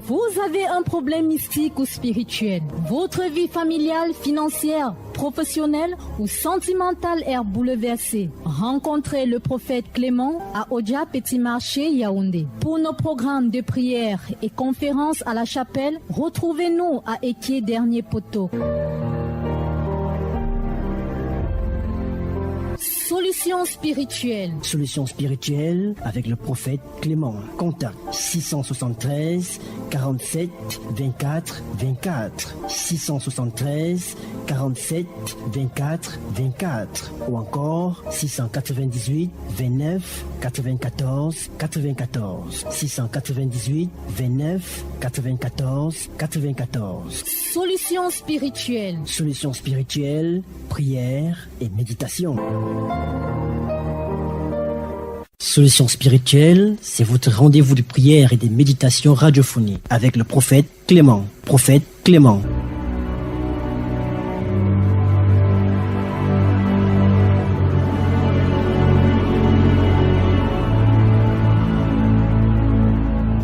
Vous avez un problème mystique ou spirituel. Votre vie familiale, financière, professionnelle ou sentimentale est bouleversée. Rencontrez le prophète Clément à Odia Petit Marché Yaoundé. Pour nos programmes de prière et conférences à la chapelle, retrouvez-nous à Équier Dernier Poteau. Solution spirituelle. Solution spirituelle avec le prophète Clément. Contact 673 47 24 24. 673 47 24 24. Ou encore 698 29 94 94. 698 29 94 94. Solution spirituelle. Solution spirituelle, prière et méditation. Solution spirituelle, c'est votre rendez-vous de prière et de méditation radiophonique avec le prophète Clément. Prophète Clément.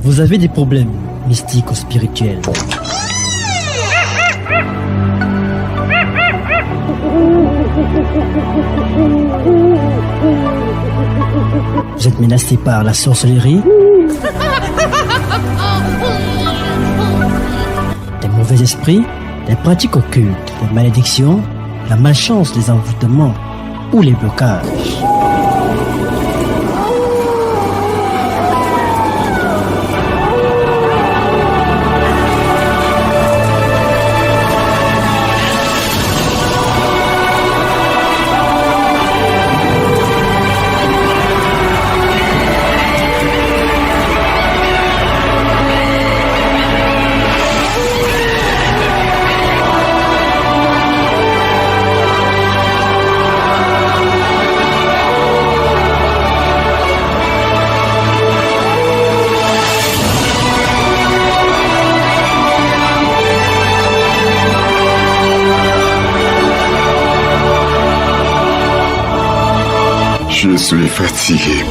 Vous avez des problèmes mystiques ou spirituels. Vous êtes menacé par la sorcellerie, des mauvais esprits, des pratiques occultes, des malédictions, la malchance, les envoûtements ou les blocages. Je suis fatigué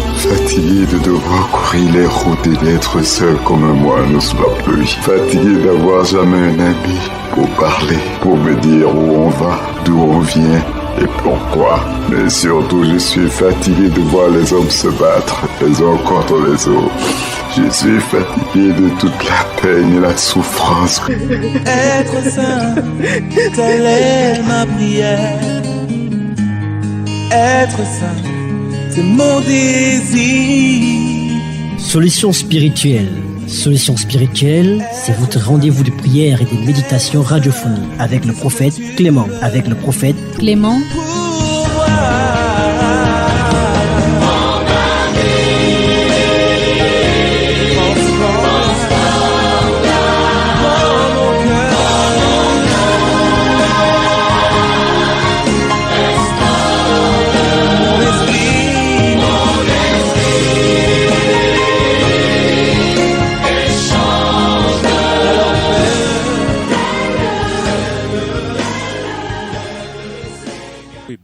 de devoir courir les routes et d'être seul comme un moine sous la pluie. Fatigué d'avoir jamais un ami pour parler, pour me dire où on va, d'où on vient et pourquoi. Mais surtout, je suis fatigué de voir les hommes se battre les uns contre les autres. Je suis fatigué de toute la peine et la souffrance. Être saint, telle est ma prière. Être saint, c'est mon désir. Solution spirituelle. Solution spirituelle, c'est votre rendez-vous de prière et de méditation radiophonique avec le prophète Clément. Avec le prophète Clément.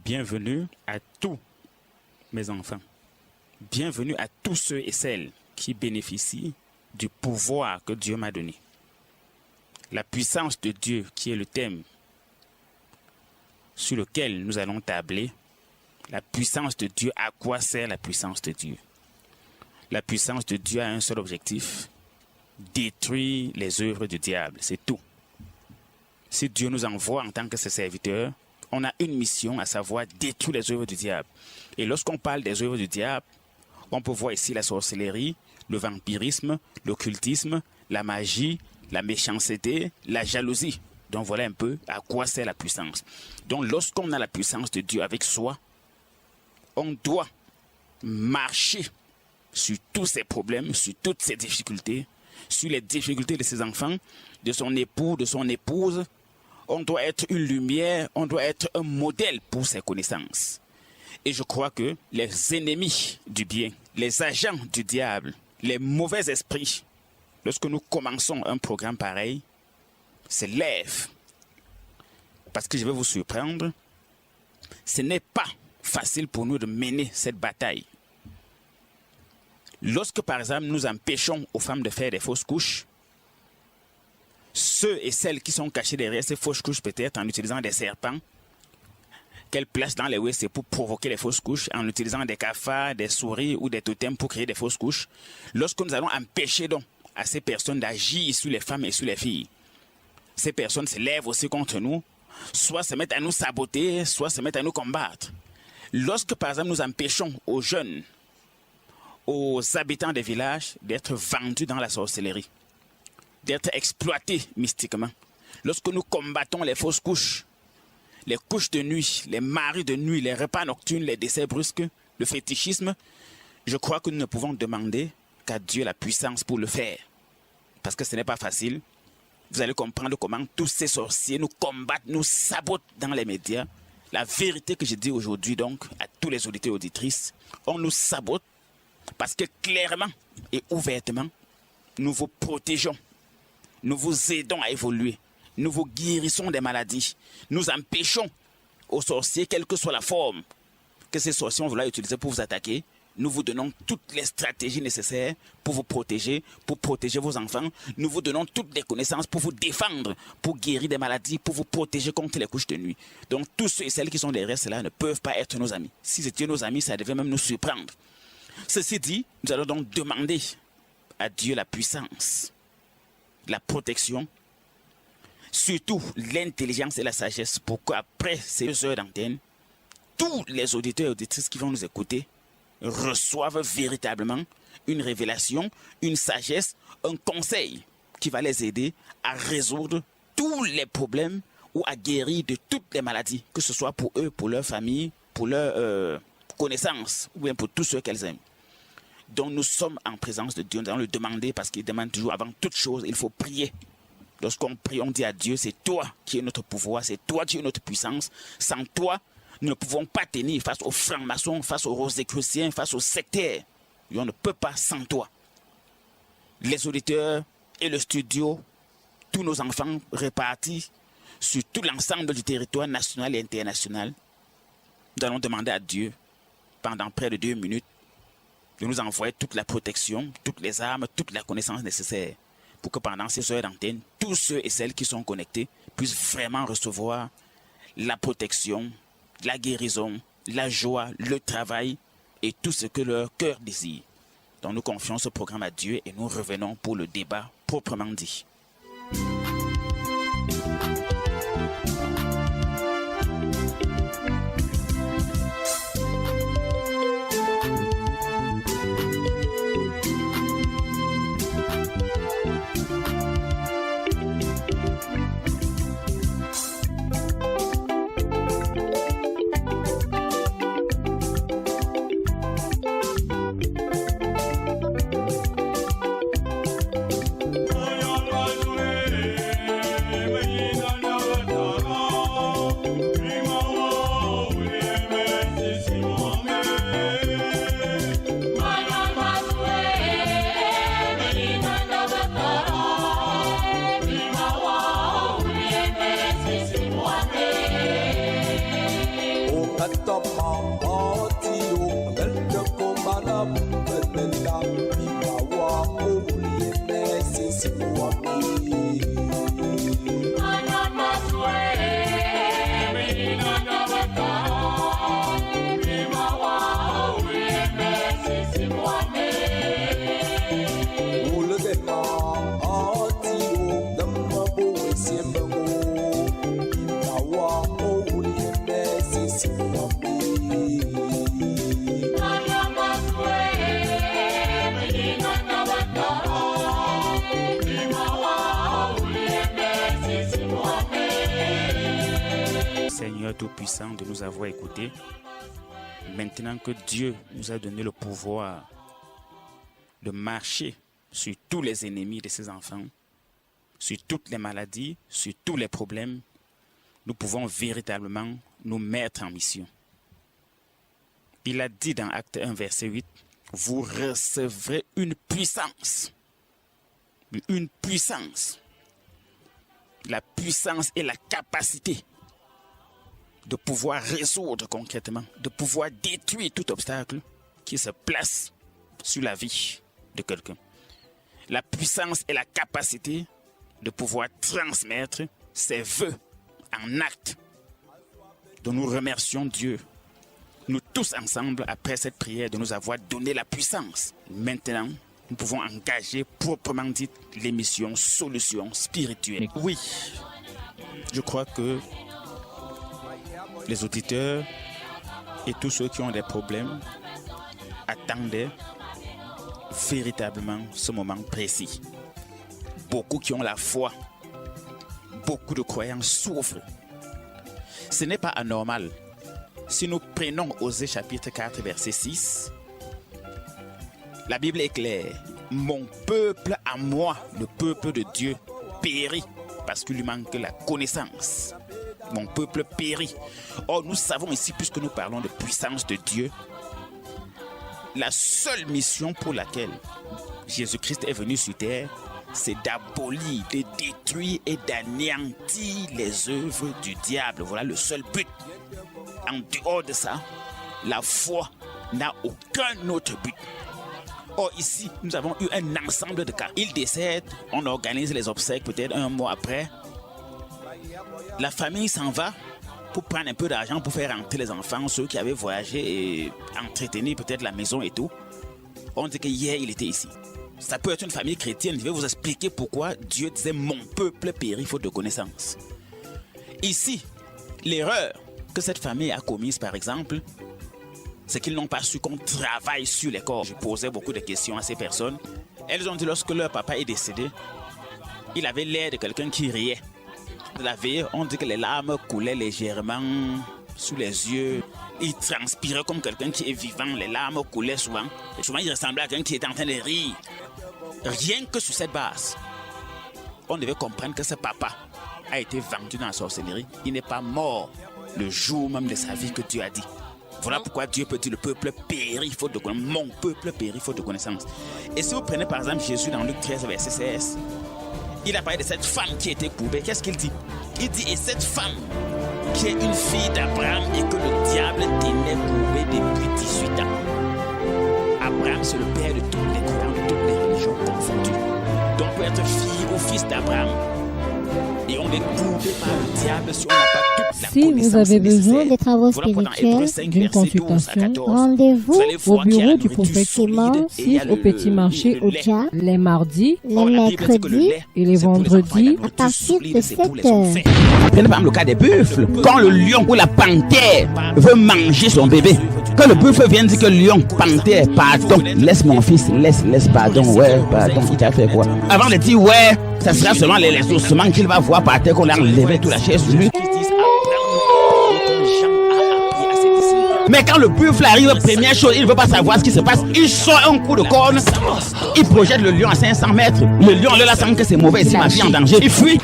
Bienvenue à tous mes enfants. Bienvenue à tous ceux et celles qui bénéficient du pouvoir que Dieu m'a donné. La puissance de Dieu qui est le thème sur lequel nous allons tabler. La puissance de Dieu, à quoi sert la puissance de Dieu? La puissance de Dieu a un seul objectif: détruire les œuvres du diable, c'est tout. Si Dieu nous envoie en tant que ses serviteurs, on a une mission, à savoir détruire les œuvres du diable. Et lorsqu'on parle des œuvres du diable, on peut voir ici la sorcellerie, le vampirisme, l'occultisme, la magie, la méchanceté, la jalousie. Donc voilà un peu à quoi sert la puissance. Donc lorsqu'on a la puissance de Dieu avec soi, on doit marcher sur tous ces problèmes, sur toutes ces difficultés, sur les difficultés de ses enfants, de son époux, de son épouse. On doit être une lumière, on doit être un modèle pour ses connaissances. Et je crois que les ennemis du bien, les agents du diable, les mauvais esprits, lorsque nous commençons un programme pareil, se lèvent. Parce que je vais vous surprendre, ce n'est pas facile pour nous de mener cette bataille. Lorsque, par exemple, nous empêchons aux femmes de faire des fausses couches, ceux et celles qui sont cachés derrière ces fausses couches, peut-être en utilisant des serpents, qu'elles placent dans les WC pour provoquer les fausses couches, en utilisant des cafards, des souris ou des totems pour créer des fausses couches, lorsque nous allons empêcher donc à ces personnes d'agir sur les femmes et sur les filles, ces personnes se lèvent aussi contre nous, soit se mettent à nous saboter, soit se mettent à nous combattre. Lorsque, par exemple, nous empêchons aux jeunes, aux habitants des villages d'être vendus dans la sorcellerie, d'être exploités mystiquement, lorsque nous combattons les fausses couches, les couches de nuit, les maris de nuit, les repas nocturnes, les décès brusques, le fétichisme, je crois que nous ne pouvons demander qu'à Dieu la puissance pour le faire. Parce que ce n'est pas facile. Vous allez comprendre comment tous ces sorciers nous combattent, nous sabotent dans les médias. La vérité que je dis aujourd'hui donc à tous les auditeurs et auditrices, on nous sabote parce que clairement et ouvertement, nous vous protégeons, nous vous aidons à évoluer, nous vous guérissons des maladies, nous empêchons aux sorciers, quelle que soit la forme que ces sorciers vont vouloir utiliser pour vous attaquer, nous vous donnons toutes les stratégies nécessaires pour vous protéger, pour protéger vos enfants. Nous vous donnons toutes les connaissances pour vous défendre, pour guérir des maladies, pour vous protéger contre les couches de nuit. Donc tous ceux et celles qui sont derrière cela ne peuvent pas être nos amis. Si c'était nos amis, ça devait même nous surprendre. Ceci dit, nous allons donc demander à Dieu la puissance, la protection, surtout l'intelligence et la sagesse pour qu'après ces 2 heures d'antenne, tous les auditeurs et auditrices qui vont nous écouter reçoivent véritablement une révélation, une sagesse, un conseil qui va les aider à résoudre tous les problèmes ou à guérir de toutes les maladies, que ce soit pour eux, pour leur famille, pour leurs connaissances ou bien pour tous ceux qu'elles aiment. Donc nous sommes en présence de Dieu, nous allons le demander parce qu'il demande toujours avant toute chose, il faut prier. Lorsqu'on prie, on dit à Dieu, c'est toi qui es notre pouvoir, c'est toi qui es notre puissance. Sans toi, nous ne pouvons pas tenir face aux francs-maçons, face aux rosicruciens, face aux sectaires. Et on ne peut pas sans toi. Les auditeurs et le studio, tous nos enfants répartis sur tout l'ensemble du territoire national et international, nous allons demander à Dieu, pendant près de 2 minutes, de nous envoyer toute la protection, toutes les armes, toute la connaissance nécessaire pour que pendant ces heures d'antenne, tous ceux et celles qui sont connectés puissent vraiment recevoir la protection, la guérison, la joie, le travail et tout ce que leur cœur désire. Donc nous confions ce programme à Dieu et nous revenons pour le débat proprement dit. Seigneur Tout-Puissant, de nous avoir écoutés. Maintenant que Dieu nous a donné le pouvoir de marcher sur tous les ennemis de ses enfants, sur toutes les maladies, sur tous les problèmes, nous pouvons véritablement nous mettre en mission. Il a dit dans Acte 1, verset 8, « Vous recevrez une puissance. » Une puissance. La puissance et la capacité de pouvoir résoudre concrètement, de pouvoir détruire tout obstacle qui se place sur la vie de quelqu'un. La puissance et la capacité de pouvoir transmettre ses vœux en actes. Donc nous remercions Dieu, nous tous ensemble, après cette prière, de nous avoir donné la puissance. Maintenant, nous pouvons engager proprement dit l'émission Solutions spirituelles. Oui, je crois que les auditeurs et tous ceux qui ont des problèmes attendaient véritablement ce moment précis. Beaucoup qui ont la foi, beaucoup de croyants souffrent. Ce n'est pas anormal. Si nous prenons Osée chapitre 4 verset 6, la Bible est claire. Mon peuple à moi, le peuple de Dieu, périt parce qu'il lui manque la connaissance. Mon peuple périt. Or, nous savons ici, puisque nous parlons de puissance de Dieu, la seule mission pour laquelle Jésus-Christ est venu sur terre, c'est d'abolir, de détruire et d'anéantir les œuvres du diable. Voilà le seul but. En dehors de ça, la foi n'a aucun autre but. Or ici, nous avons eu un ensemble de cas. Il décède, on organise les obsèques peut-être un mois après. La famille s'en va pour prendre un peu d'argent pour faire rentrer les enfants, ceux qui avaient voyagé et entretenir peut-être la maison et tout. On dit que hier, il était ici. Ça peut être une famille chrétienne. Je vais vous expliquer pourquoi Dieu disait « Mon peuple périt faute de connaissance ». Ici, l'erreur que cette famille a commise, par exemple, c'est qu'ils n'ont pas su qu'on travaille sur les corps. Je posais beaucoup de questions à ces personnes. Elles ont dit lorsque leur papa est décédé, il avait l'air de quelqu'un qui riait. La veille, on dit que les larmes coulaient légèrement sous les yeux. Il transpirait comme quelqu'un qui est vivant. Les larmes coulaient souvent. Et souvent, il ressemblait à quelqu'un qui était en train de rire. Rien que sur cette base, on devait comprendre que ce papa a été vendu dans la sorcellerie. Il n'est pas mort le jour même de sa vie que Dieu a dit. Voilà pourquoi Dieu peut dire le peuple périt faute de connaissance. Mon peuple périt faute de connaissance. Et si vous prenez par exemple Jésus dans Luc 13, verset 16, il a parlé de cette femme qui était courbée. Qu'est-ce qu'il dit? Il dit, et cette femme qui est une fille d'Abraham et que le diable tenait courbée depuis 18 ans. Abraham, c'est le père de tous les croyants, de toutes les religions confondues. Donc, on peut être fille ou fils d'Abraham. Et on est courbé par le diable si on n'a pas toute la connaissance. Si vous avez besoin nécessaire. des travaux Voilà spirituels, d'une 12 à consultation, 14. rendez-vous Vous allez au voir qu'il y a bureau la du nourriture prophète Clément, solide et il y a 6 au Petit Marché le lait. Ocha, les mardis, les Or, la Bible dit que le mercredis lait, et les c'est pour les enfants, et la vendredis nourriture à partir solide, de c'est pour 7 les hommes heures. faits. Prenez par exemple le cas des buffles. Quand le lion ou la panthère veut manger son bébé, quand le buffle vient dire que lion, panthère, pardon, laisse mon fils, laisse, pardon, ouais, pardon, il t'a fait quoi? Avant de dire ouais, ça sera seulement les ossements qu'il va voir par terre qu'on a enlevé toute la chair sur lui. Mais quand le buffle arrive, première chose, il ne veut pas savoir ce qui se passe. Il sort un coup de corne, il projette le lion à 500 mètres. Le lion, là, sent que c'est mauvais, ici, ma fille en danger. Il fuit.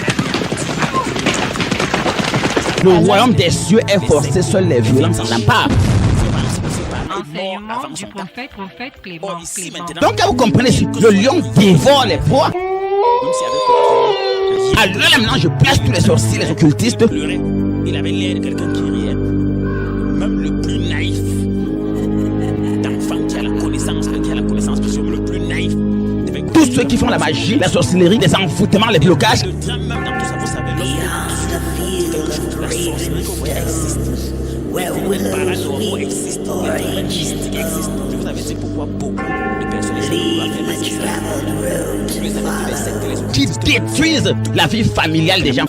Le royaume des cieux est forcé, seuls les violents s'en emparent. Enseignement du prophète Clément. Donc, quand vous comprenez, le lion dévore les proies. Alors là, maintenant, je place tous les sorciers, les occultistes. Il avait l'air de quelqu'un qui riait. Même le plus naïf d'enfant qui a la connaissance, le plus naïf. Tous ceux qui font la magie, la sorcellerie, les envoûtements, les blocages. Le drame même dans tout ça, vous savez, la sorcellerie que vous voyez existe. Les paranormaux existent, les mystiques existent. Je vous avais dit pourquoi beaucoup de personnes qui détruisent la vie familiale des gens.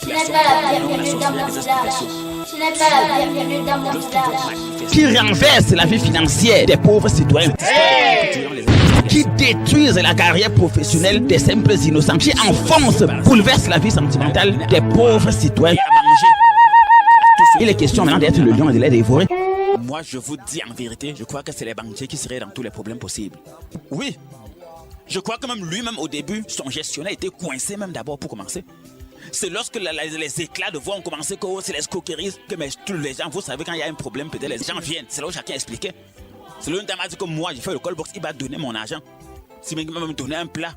Qui renversent la vie financière des pauvres citoyens. Qui détruisent la carrière professionnelle des simples innocents. Qui enfoncent, bouleversent la vie sentimentale des pauvres citoyens. Il est question maintenant d'être le lion et de les dévorer. Moi, je vous dis en vérité, je crois que c'est les banquiers qui seraient dans tous les problèmes possibles. Oui. Je crois que même lui-même au début, son gestionnaire était coincé même d'abord pour commencer. C'est lorsque les éclats de voix ont commencé que c'est l'escroquerie, que tous les gens, vous savez, quand il y a un problème, peut-être les gens viennent. C'est là où chacun expliquait. C'est là où une dame a dit que moi, j'ai fait le call box, il va donner mon argent. S'il m'a même donné un plat,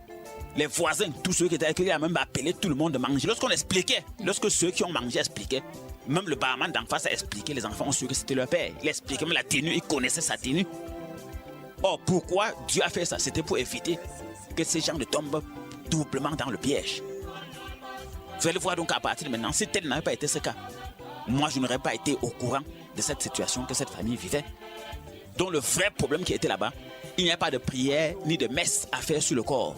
les voisins, tous ceux qui étaient avec lui, il a même appelé tout le monde de manger. Lorsqu'on expliquait, lorsque ceux qui ont mangé expliquaient, même le barman d'en face a expliqué, les enfants ont su que c'était leur père. Il expliquait même la tenue, il connaissait sa tenue. Or, pourquoi Dieu a fait ça? C'était pour éviter que ces gens ne tombent doublement dans le piège. Vous allez voir donc à partir de maintenant, si tel n'avait pas été ce cas, moi je n'aurais pas été au courant de cette situation que cette famille vivait. Donc le vrai problème qui était là-bas, il n'y a pas de prière ni de messe à faire sur le corps.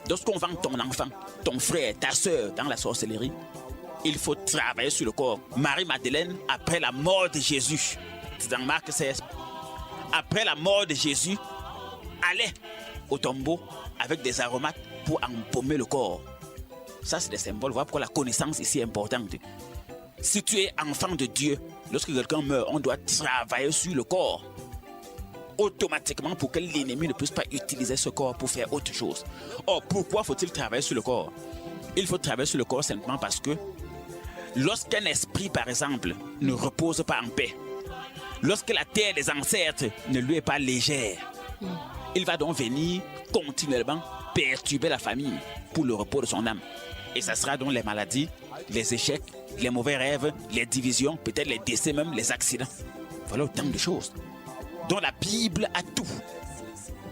Lorsqu'on vend ton enfant, ton frère, ta soeur dans la sorcellerie, il faut travailler sur le corps. Marie-Madeleine, après la mort de Jésus, c'est dans Marc 16, après la mort de Jésus, allait au tombeau avec des aromates pour embaumer le corps. Ça, c'est des symboles. Voilà pourquoi la connaissance ici est importante. Si tu es enfant de Dieu, lorsque quelqu'un meurt, on doit travailler sur le corps. Automatiquement pour que l'ennemi ne puisse pas utiliser ce corps pour faire autre chose. Or, pourquoi faut-il travailler sur le corps? Il faut travailler sur le corps simplement parce que lorsqu'un esprit, par exemple, ne repose pas en paix, lorsque la terre des ancêtres ne lui est pas légère, il va donc venir continuellement perturber la famille pour le repos de son âme. Et ça sera donc les maladies, les échecs, les mauvais rêves, les divisions, peut-être les décès même, les accidents. Voilà autant de choses. Donc la Bible a tout.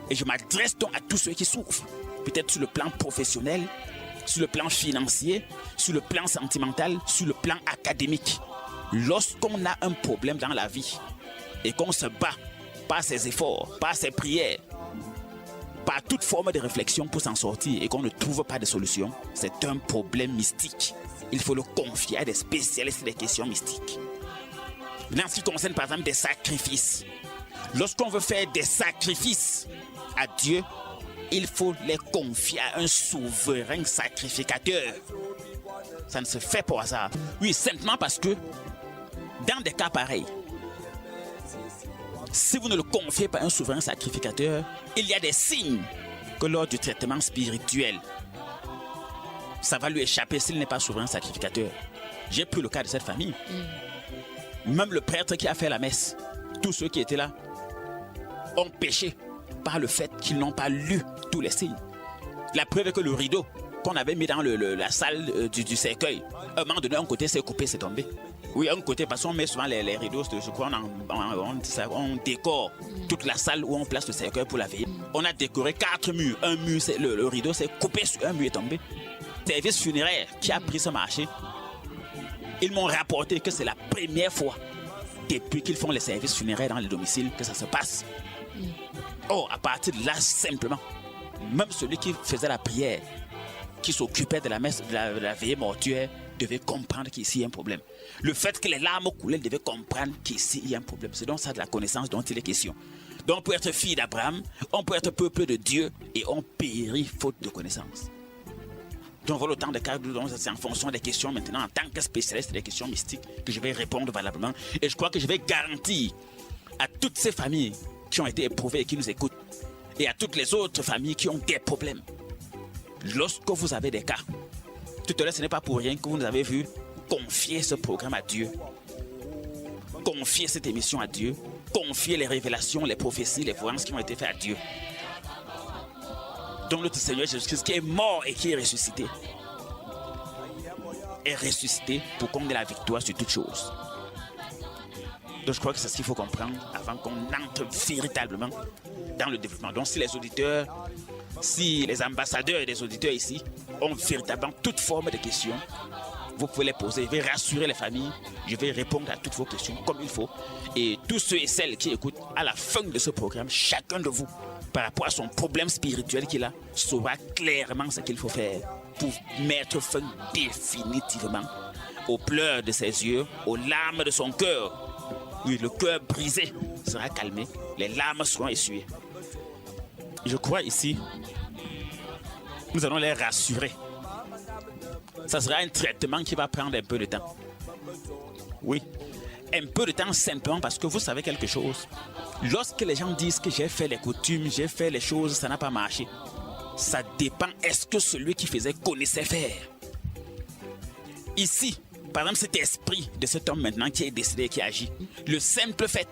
Et je m'adresse donc à tous ceux qui souffrent. Peut-être sur le plan professionnel, sur le plan financier, sur le plan sentimental, sur le plan académique. Lorsqu'on a un problème dans la vie et qu'on se bat par ses efforts, par ses prières, par toute forme de réflexion pour s'en sortir et qu'on ne trouve pas de solution, c'est un problème mystique. Il faut le confier à des spécialistes des questions mystiques. Maintenant, en ce qui concerne par exemple des sacrifices, lorsqu'on veut faire des sacrifices à Dieu, il faut les confier à un souverain sacrificateur. Ça ne se fait pas au hasard. Oui, simplement parce que dans des cas pareils, si vous ne le confiez pas à un souverain sacrificateur, il y a des signes que lors du traitement spirituel, ça va lui échapper s'il n'est pas souverain sacrificateur. J'ai pris le cas de cette famille. Même le prêtre qui a fait la messe, tous ceux qui étaient là, ont péché par le fait qu'ils n'ont pas lu tous les signes. La preuve est que le rideau qu'on avait mis dans la salle du cercueil, à un moment donné, un côté s'est coupé, c'est tombé. Oui, un côté, parce qu'on met souvent les rideaux, je crois, on décore toute la salle où on place le cercueil pour la veiller. On a décoré 4 murs. Un mur, le rideau s'est coupé sur un mur et tombé. Service funéraire qui a pris ce marché, ils m'ont rapporté que c'est la première fois depuis qu'ils font les services funéraires dans les domiciles que ça se passe. Oh, à partir de là, simplement, même celui qui faisait la prière, qui s'occupait de la messe, de la veillée mortuaire, devait comprendre qu'ici il y a un problème. Le fait que les larmes coulaient, devait comprendre qu'ici il y a un problème. C'est donc ça de la connaissance dont il est question. Donc on peut être fille d'Abraham, on peut être peuple de Dieu et on périt faute de connaissance. Donc voilà autant de cas, donc c'est en fonction des questions maintenant, en tant que spécialiste des questions mystiques, que je vais répondre valablement. Et je crois que je vais garantir à toutes ces familles qui ont été éprouvées et qui nous écoutent, et à toutes les autres familles qui ont des problèmes, lorsque vous avez des cas, tout à l'heure ce n'est pas pour rien que vous nous avez vu confier ce programme à Dieu, confier cette émission à Dieu, confier les révélations, les prophéties, les voyances qui ont été faites à Dieu. Donc notre Seigneur Jésus-Christ qui est mort et qui est ressuscité pour qu'on ait la victoire sur toutes choses. Donc je crois que c'est ce qu'il faut comprendre avant qu'on entre véritablement dans le développement. Donc si les auditeurs, si les ambassadeurs des auditeurs ici ont véritablement toute forme de questions, vous pouvez les poser. Je vais rassurer les familles, je vais répondre à toutes vos questions comme il faut. Et tous ceux et celles qui écoutent, à la fin de ce programme, chacun de vous, par rapport à son problème spirituel qu'il a, saura clairement ce qu'il faut faire pour mettre fin définitivement aux pleurs de ses yeux, aux larmes de son cœur. Oui, le cœur brisé sera calmé, les larmes seront essuyées. Je crois ici, nous allons les rassurer. Ça sera un traitement qui va prendre un peu de temps. Oui, un peu de temps simplement parce que vous savez quelque chose. Lorsque les gens disent que j'ai fait les coutumes, j'ai fait les choses, ça n'a pas marché, ça dépend, est-ce que celui qui faisait connaissait faire? Ici, par exemple, cet esprit de cet homme maintenant qui est décédé, qui agit, le simple fait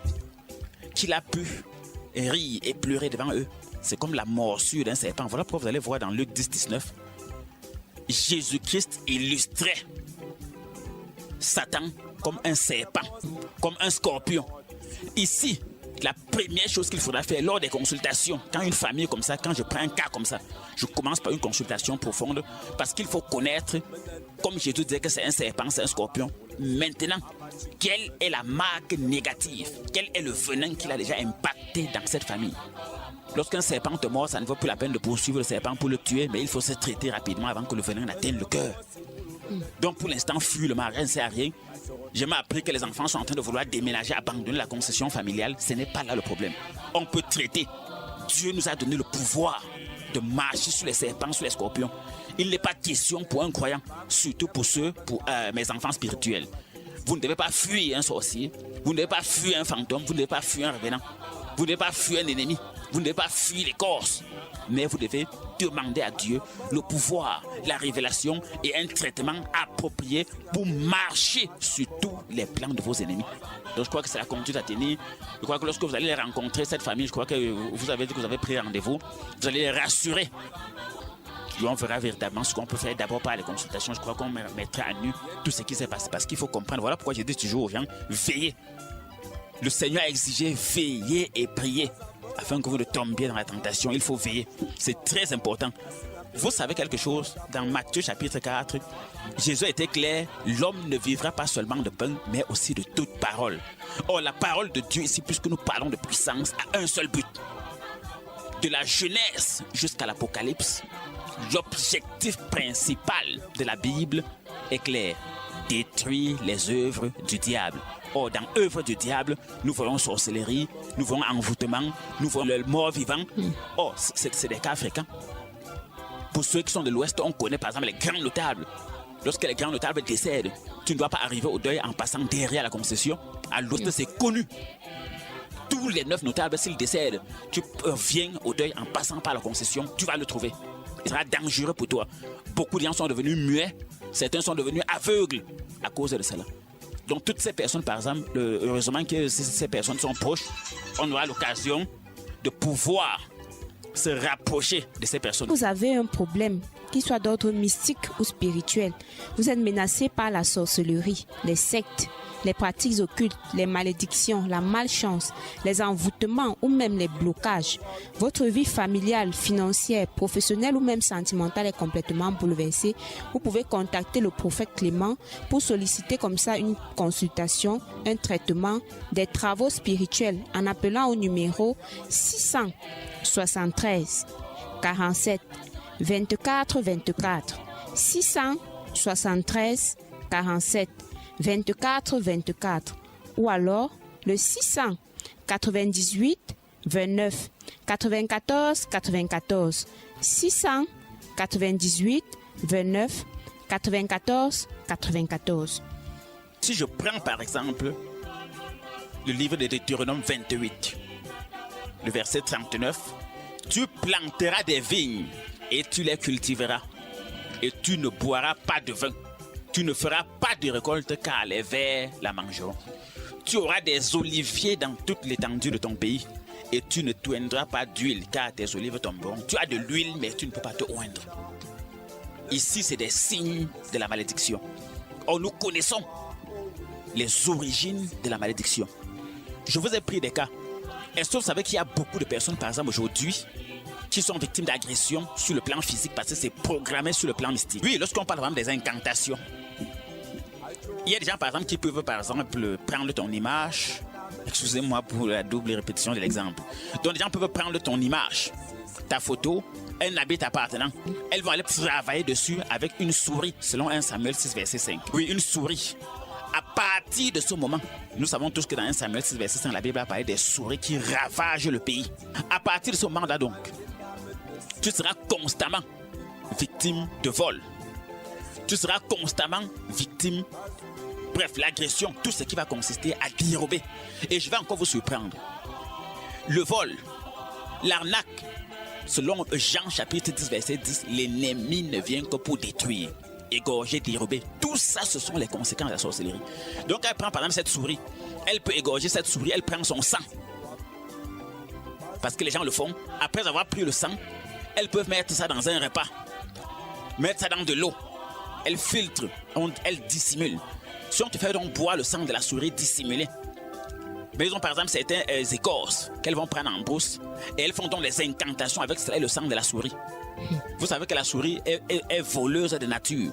qu'il a pu rire et pleurer devant eux, c'est comme la morsure d'un serpent. Voilà pourquoi vous allez voir dans Luc 10, 19, Jésus-Christ illustrait Satan comme un serpent, comme un scorpion. Ici, la première chose qu'il faudra faire lors des consultations, quand une famille comme ça, quand je prends un cas comme ça, je commence par une consultation profonde parce qu'il faut connaître Comme Jésus disait que c'est un serpent, c'est un scorpion. Maintenant, quelle est la marque négative? Quel est le venin qu'il a déjà impacté dans cette famille? Lorsqu'un serpent te mord, ça ne vaut plus la peine de poursuivre le serpent pour le tuer, mais il faut se traiter rapidement avant que le venin n'atteigne le cœur. Donc pour l'instant, fuis le mariage, ne sert à rien. J'ai appris que les enfants sont en train de vouloir déménager, abandonner la concession familiale. Ce n'est pas là le problème. On peut traiter. Dieu nous a donné le pouvoir de marcher sur les serpents, sur les scorpions. Il n'est pas question pour un croyant, surtout pour mes enfants spirituels. Vous ne devez pas fuir un sorcier, vous ne devez pas fuir un fantôme, vous ne devez pas fuir un revenant, vous ne devez pas fuir un ennemi, vous ne devez pas fuir l'écorce. Mais vous devez demander à Dieu le pouvoir, la révélation et un traitement approprié pour marcher sur tous les plans de vos ennemis. Donc je crois que c'est la conduite à tenir. Je crois que lorsque vous allez les rencontrer, cette famille, je crois que vous avez dit que vous avez pris rendez-vous, vous allez les rassurer. Et on verra véritablement ce qu'on peut faire d'abord par les consultations. Je crois qu'on mettra à nu tout ce qui s'est passé. Parce qu'il faut comprendre. Voilà pourquoi je dis toujours aux gens, veillez. Le Seigneur a exigé veiller et prier. Afin que vous ne tombiez dans la tentation, il faut veiller. C'est très important. Vous savez quelque chose? Dans Matthieu chapitre 4, Jésus était clair. L'homme ne vivra pas seulement de pain, mais aussi de toute parole. Or, la parole de Dieu ici, puisque nous parlons de puissance, a un seul but. De la Genèse jusqu'à l'Apocalypse, l'objectif principal de la Bible est clair. Détruire les œuvres du diable. Or, dans œuvres du diable, nous voyons sorcellerie, nous voyons envoûtement, nous voyons le mort vivant. Or, c'est des cas fréquents. Pour ceux qui sont de l'Ouest, on connaît par exemple les grands notables. Lorsque les grands notables décèdent, tu ne dois pas arriver au deuil en passant derrière la concession. À l'Ouest, c'est connu. Tous les 9 notables, s'ils décèdent, tu viens au deuil en passant par la concession, tu vas le trouver. Ce sera dangereux pour toi. Beaucoup de gens sont devenus muets, certains sont devenus aveugles à cause de cela. Donc toutes ces personnes, par exemple, heureusement que ces personnes sont proches, on aura l'occasion de pouvoir se rapprocher de ces personnes. Vous avez un problème, qu'il soit d'ordre mystique ou spirituel. Vous êtes menacé par la sorcellerie, les sectes, les pratiques occultes, les malédictions, la malchance, les envoûtements ou même les blocages. Votre vie familiale, financière, professionnelle ou même sentimentale est complètement bouleversée. Vous pouvez contacter le prophète Clément pour solliciter comme ça une consultation, un traitement, des travaux spirituels en appelant au numéro 673 47 24 24 673 47 24 24 ou alors le 698 29 94 94 698 29 94 94. Si je prends par exemple le livre de Deutéronome 28, le verset 39, tu planteras des vignes et tu les cultiveras et tu ne boiras pas de vin. Tu ne feras pas de récolte car les vers la mangeront. Tu auras des oliviers dans toute l'étendue de ton pays et tu ne t'oindras pas d'huile car tes olives tomberont. Tu as de l'huile mais tu ne peux pas te oindre. Ici, c'est des signes de la malédiction. Or, nous connaissons les origines de la malédiction. Je vous ai pris des cas. Est-ce que vous savez qu'il y a beaucoup de personnes, par exemple aujourd'hui, qui sont victimes d'agressions sur le plan physique parce que c'est programmé sur le plan mystique. Oui, lorsqu'on parle vraiment des incantations, il y a des gens, par exemple, qui peuvent, par exemple, prendre ton image. Excusez-moi pour la double répétition de l'exemple. Donc, les gens peuvent prendre ton image, ta photo, un habit t'appartenant. Elles vont aller travailler dessus avec une souris, selon 1 Samuel 6, verset 5. Oui, une souris. À partir de ce moment, nous savons tous que dans 1 Samuel 6, verset 5, la Bible a parlé des souris qui ravagent le pays. À partir de ce moment-là, donc, tu seras constamment victime de vol. Tu seras constamment victime, bref, l'agression, tout ce qui va consister à dérober. Et je vais encore vous surprendre. Le vol, l'arnaque, selon Jean chapitre 10, verset 10, l'ennemi ne vient que pour détruire, égorger, dérober. Tout ça, ce sont les conséquences de la sorcellerie. Donc, elle prend par exemple cette souris. Elle peut égorger cette souris, elle prend son sang. Parce que les gens le font. Après avoir pris le sang, elles peuvent mettre ça dans un repas, mettre ça dans de l'eau. Elles filtrent, elles dissimulent. Si on te fait donc boire le sang de la souris dissimulé, mais ils ont par exemple certains écorces qu'elles vont prendre en brousse et elles font donc les incantations avec cela et le sang de la souris. Vous savez que la souris est voleuse de nature.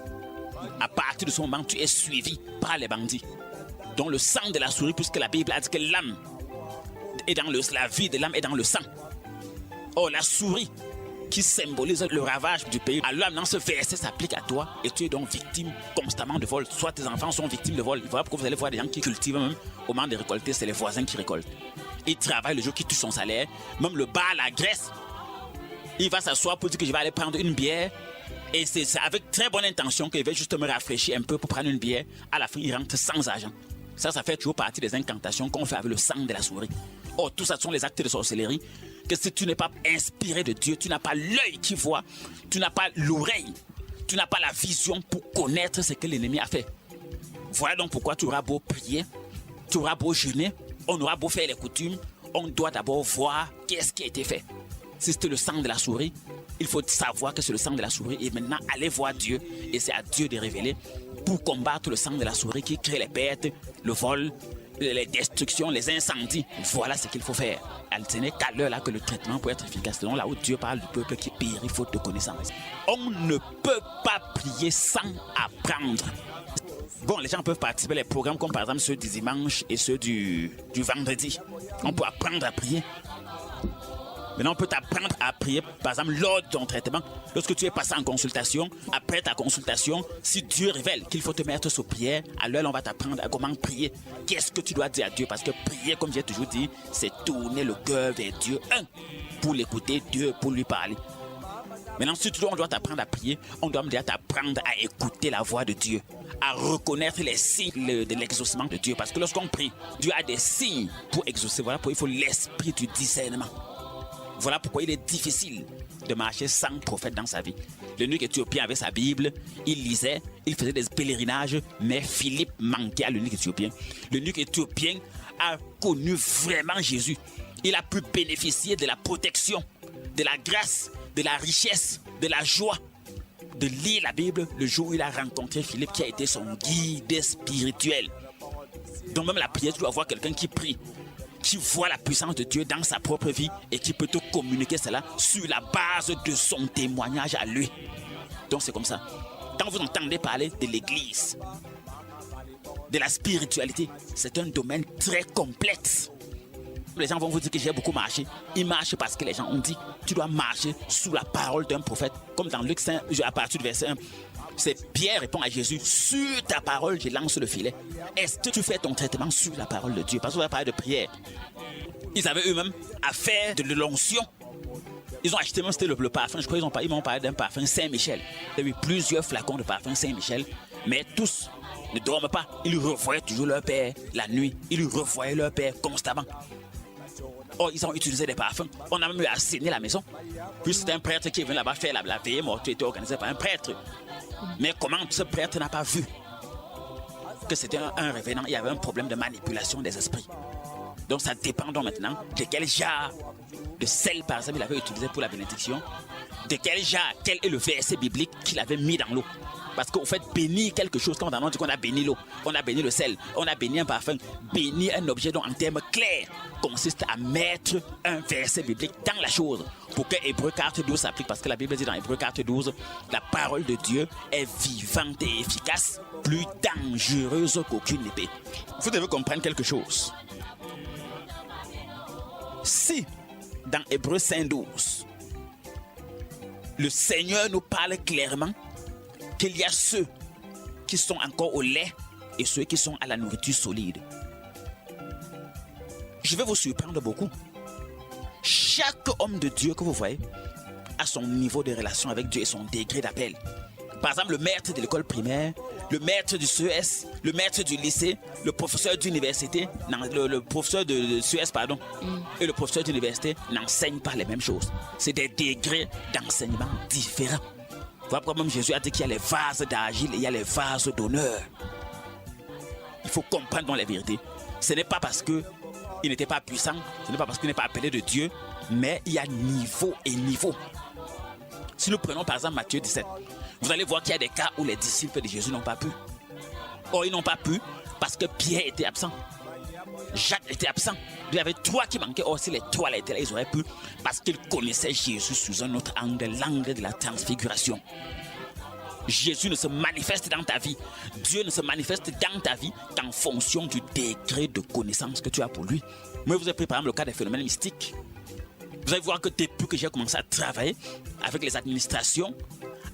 À partir de ce moment, tu es suivi par les bandits. Dont le sang de la souris, puisque la Bible a dit que l'âme est dans la vie de l'âme est dans le sang. Or, la souris qui symbolise le ravage du pays. Alors, dans ce verset s'applique à toi et tu es donc victime constamment de vol. Soit tes enfants sont victimes de vol. Voilà pourquoi vous allez voir des gens qui cultivent même au moment de récolter, c'est les voisins qui récoltent. Ils travaillent le jour qui touche son salaire. Même le bar l'agresse. Il va s'asseoir pour dire que je vais aller prendre une bière. Et c'est avec très bonne intention qu'il va juste me rafraîchir un peu pour prendre une bière. À la fin, il rentre sans argent. Ça fait toujours partie des incantations qu'on fait avec le sang de la souris. Or, tout ça sont les actes de sorcellerie. Que si tu n'es pas inspiré de Dieu, tu n'as pas l'œil qui voit, tu n'as pas l'oreille, tu n'as pas la vision pour connaître ce que l'ennemi a fait. Voilà donc pourquoi tu auras beau prier, tu auras beau jeûner, on aura beau faire les coutumes, on doit d'abord voir qu'est-ce qui a été fait. Si c'était le sang de la souris, il faut savoir que c'est le sang de la souris et maintenant aller voir Dieu et c'est à Dieu de révéler pour combattre le sang de la souris qui crée les pertes, le vol, les destructions, les incendies. Voilà ce qu'il faut faire. Ce n'est qu'à l'heure là que le traitement peut être efficace. C'est là où Dieu parle du peuple qui périt faute de connaissance. On ne peut pas prier sans apprendre. Bon, les gens peuvent participer à les programmes comme par exemple ceux du dimanche et ceux du vendredi. On peut apprendre à prier. Maintenant, on peut t'apprendre à prier, par exemple, lors de ton traitement. Lorsque tu es passé en consultation, après ta consultation, si Dieu révèle qu'il faut te mettre sous prière, alors on va t'apprendre à comment prier. Qu'est-ce que tu dois dire à Dieu? Parce que prier, comme j'ai toujours dit, c'est tourner le cœur vers Dieu. Un, pour l'écouter, deux, pour lui parler. Maintenant, si on doit t'apprendre à prier, on doit t'apprendre à écouter la voix de Dieu, à reconnaître les signes de l'exaucement de Dieu. Parce que lorsqu'on prie, Dieu a des signes pour exaucer. Voilà pourquoi il faut l'esprit du discernement. Voilà pourquoi il est difficile de marcher sans prophète dans sa vie. L'eunuque éthiopien avait sa Bible, il lisait, il faisait des pèlerinages, mais Philippe manquait à l'eunuque éthiopien. L'eunuque éthiopien a connu vraiment Jésus. Il a pu bénéficier de la protection, de la grâce, de la richesse, de la joie de lire la Bible le jour où il a rencontré Philippe qui a été son guide spirituel. Donc même la prière, tu dois avoir quelqu'un qui prie, qui voit la puissance de Dieu dans sa propre vie et qui peut te communiquer cela sur la base de son témoignage à lui. Donc c'est comme ça. Quand vous entendez parler de l'église, de la spiritualité, c'est un domaine très complexe. Les gens vont vous dire que j'ai beaucoup marché. Ils marchent parce que les gens ont dit tu dois marcher sous la parole d'un prophète. Comme dans Luc 5, à partir du verset 1. C'est Pierre répond à Jésus, sur ta parole, je lance le filet. Est-ce que tu fais ton traitement sur la parole de Dieu? Parce qu'on va parler de prière. Ils avaient eux-mêmes à faire de l'onction. Ils ont acheté même, c'était le parfum. Je crois qu'ils m'ont parlé d'un parfum Saint-Michel. Il y a eu plusieurs flacons de parfum Saint-Michel. Mais tous ne dorment pas. Ils revoyaient toujours leur père la nuit. Ils revoyaient leur père constamment. Oh, ils ont utilisé des parfums. On a même eu à assainir la maison. Puis c'était un prêtre qui est venu là-bas faire la veillée mortuaire était organisée par un prêtre. Mais comment ce prêtre n'a pas vu que c'était un révérend? Il y avait un problème de manipulation des esprits. Donc ça dépend donc maintenant de quel genre de sel par exemple il avait utilisé pour la bénédiction. De quel genre, quel est le verset biblique qu'il avait mis dans l'eau. Parce qu'au fait, bénir quelque chose, quand on dit qu'on a béni l'eau, on a béni le sel, on a béni un parfum, bénir un objet donc en termes clairs consiste à mettre un verset biblique dans la chose pour que Hébreux 4.12 s'applique. Parce que la Bible dit dans Hébreux 4.12, la parole de Dieu est vivante et efficace, plus dangereuse qu'aucune épée. Vous devez comprendre quelque chose. Si dans Hébreux 5.12, le Seigneur nous parle clairement qu'il y a ceux qui sont encore au lait et ceux qui sont à la nourriture solide. Je vais vous surprendre beaucoup. Chaque homme de Dieu que vous voyez a son niveau de relation avec Dieu et son degré d'appel. Par exemple, le maître de l'école primaire, le maître du CES, le maître du lycée, le professeur d'université, le professeur de CES, et le professeur d'université n'enseignent pas les mêmes choses. C'est des degrés d'enseignement différents. Voilà pourquoi même Jésus a dit qu'il y a les vases d'argile et il y a les vases d'honneur. Il faut comprendre dans la vérité. Ce n'est pas parce qu'il n'était pas puissant, ce n'est pas parce qu'il n'est pas appelé de Dieu, mais il y a niveau et niveau. Si nous prenons par exemple Matthieu 17, vous allez voir qu'il y a des cas où les disciples de Jésus n'ont pas pu. Or, ils n'ont pas pu parce que Pierre était absent. Jacques était absent. Il y avait 3 qui manquaient. Or, si les 3 étaient là, ils auraient pu parce qu'ils connaissaient Jésus sous un autre angle, l'angle de la transfiguration. Jésus ne se manifeste dans ta vie. Dieu ne se manifeste dans ta vie qu'en fonction du degré de connaissance que tu as pour lui. Moi, vous avez pris par exemple le cas des phénomènes mystiques. Vous allez voir que depuis que j'ai commencé à travailler avec les administrations,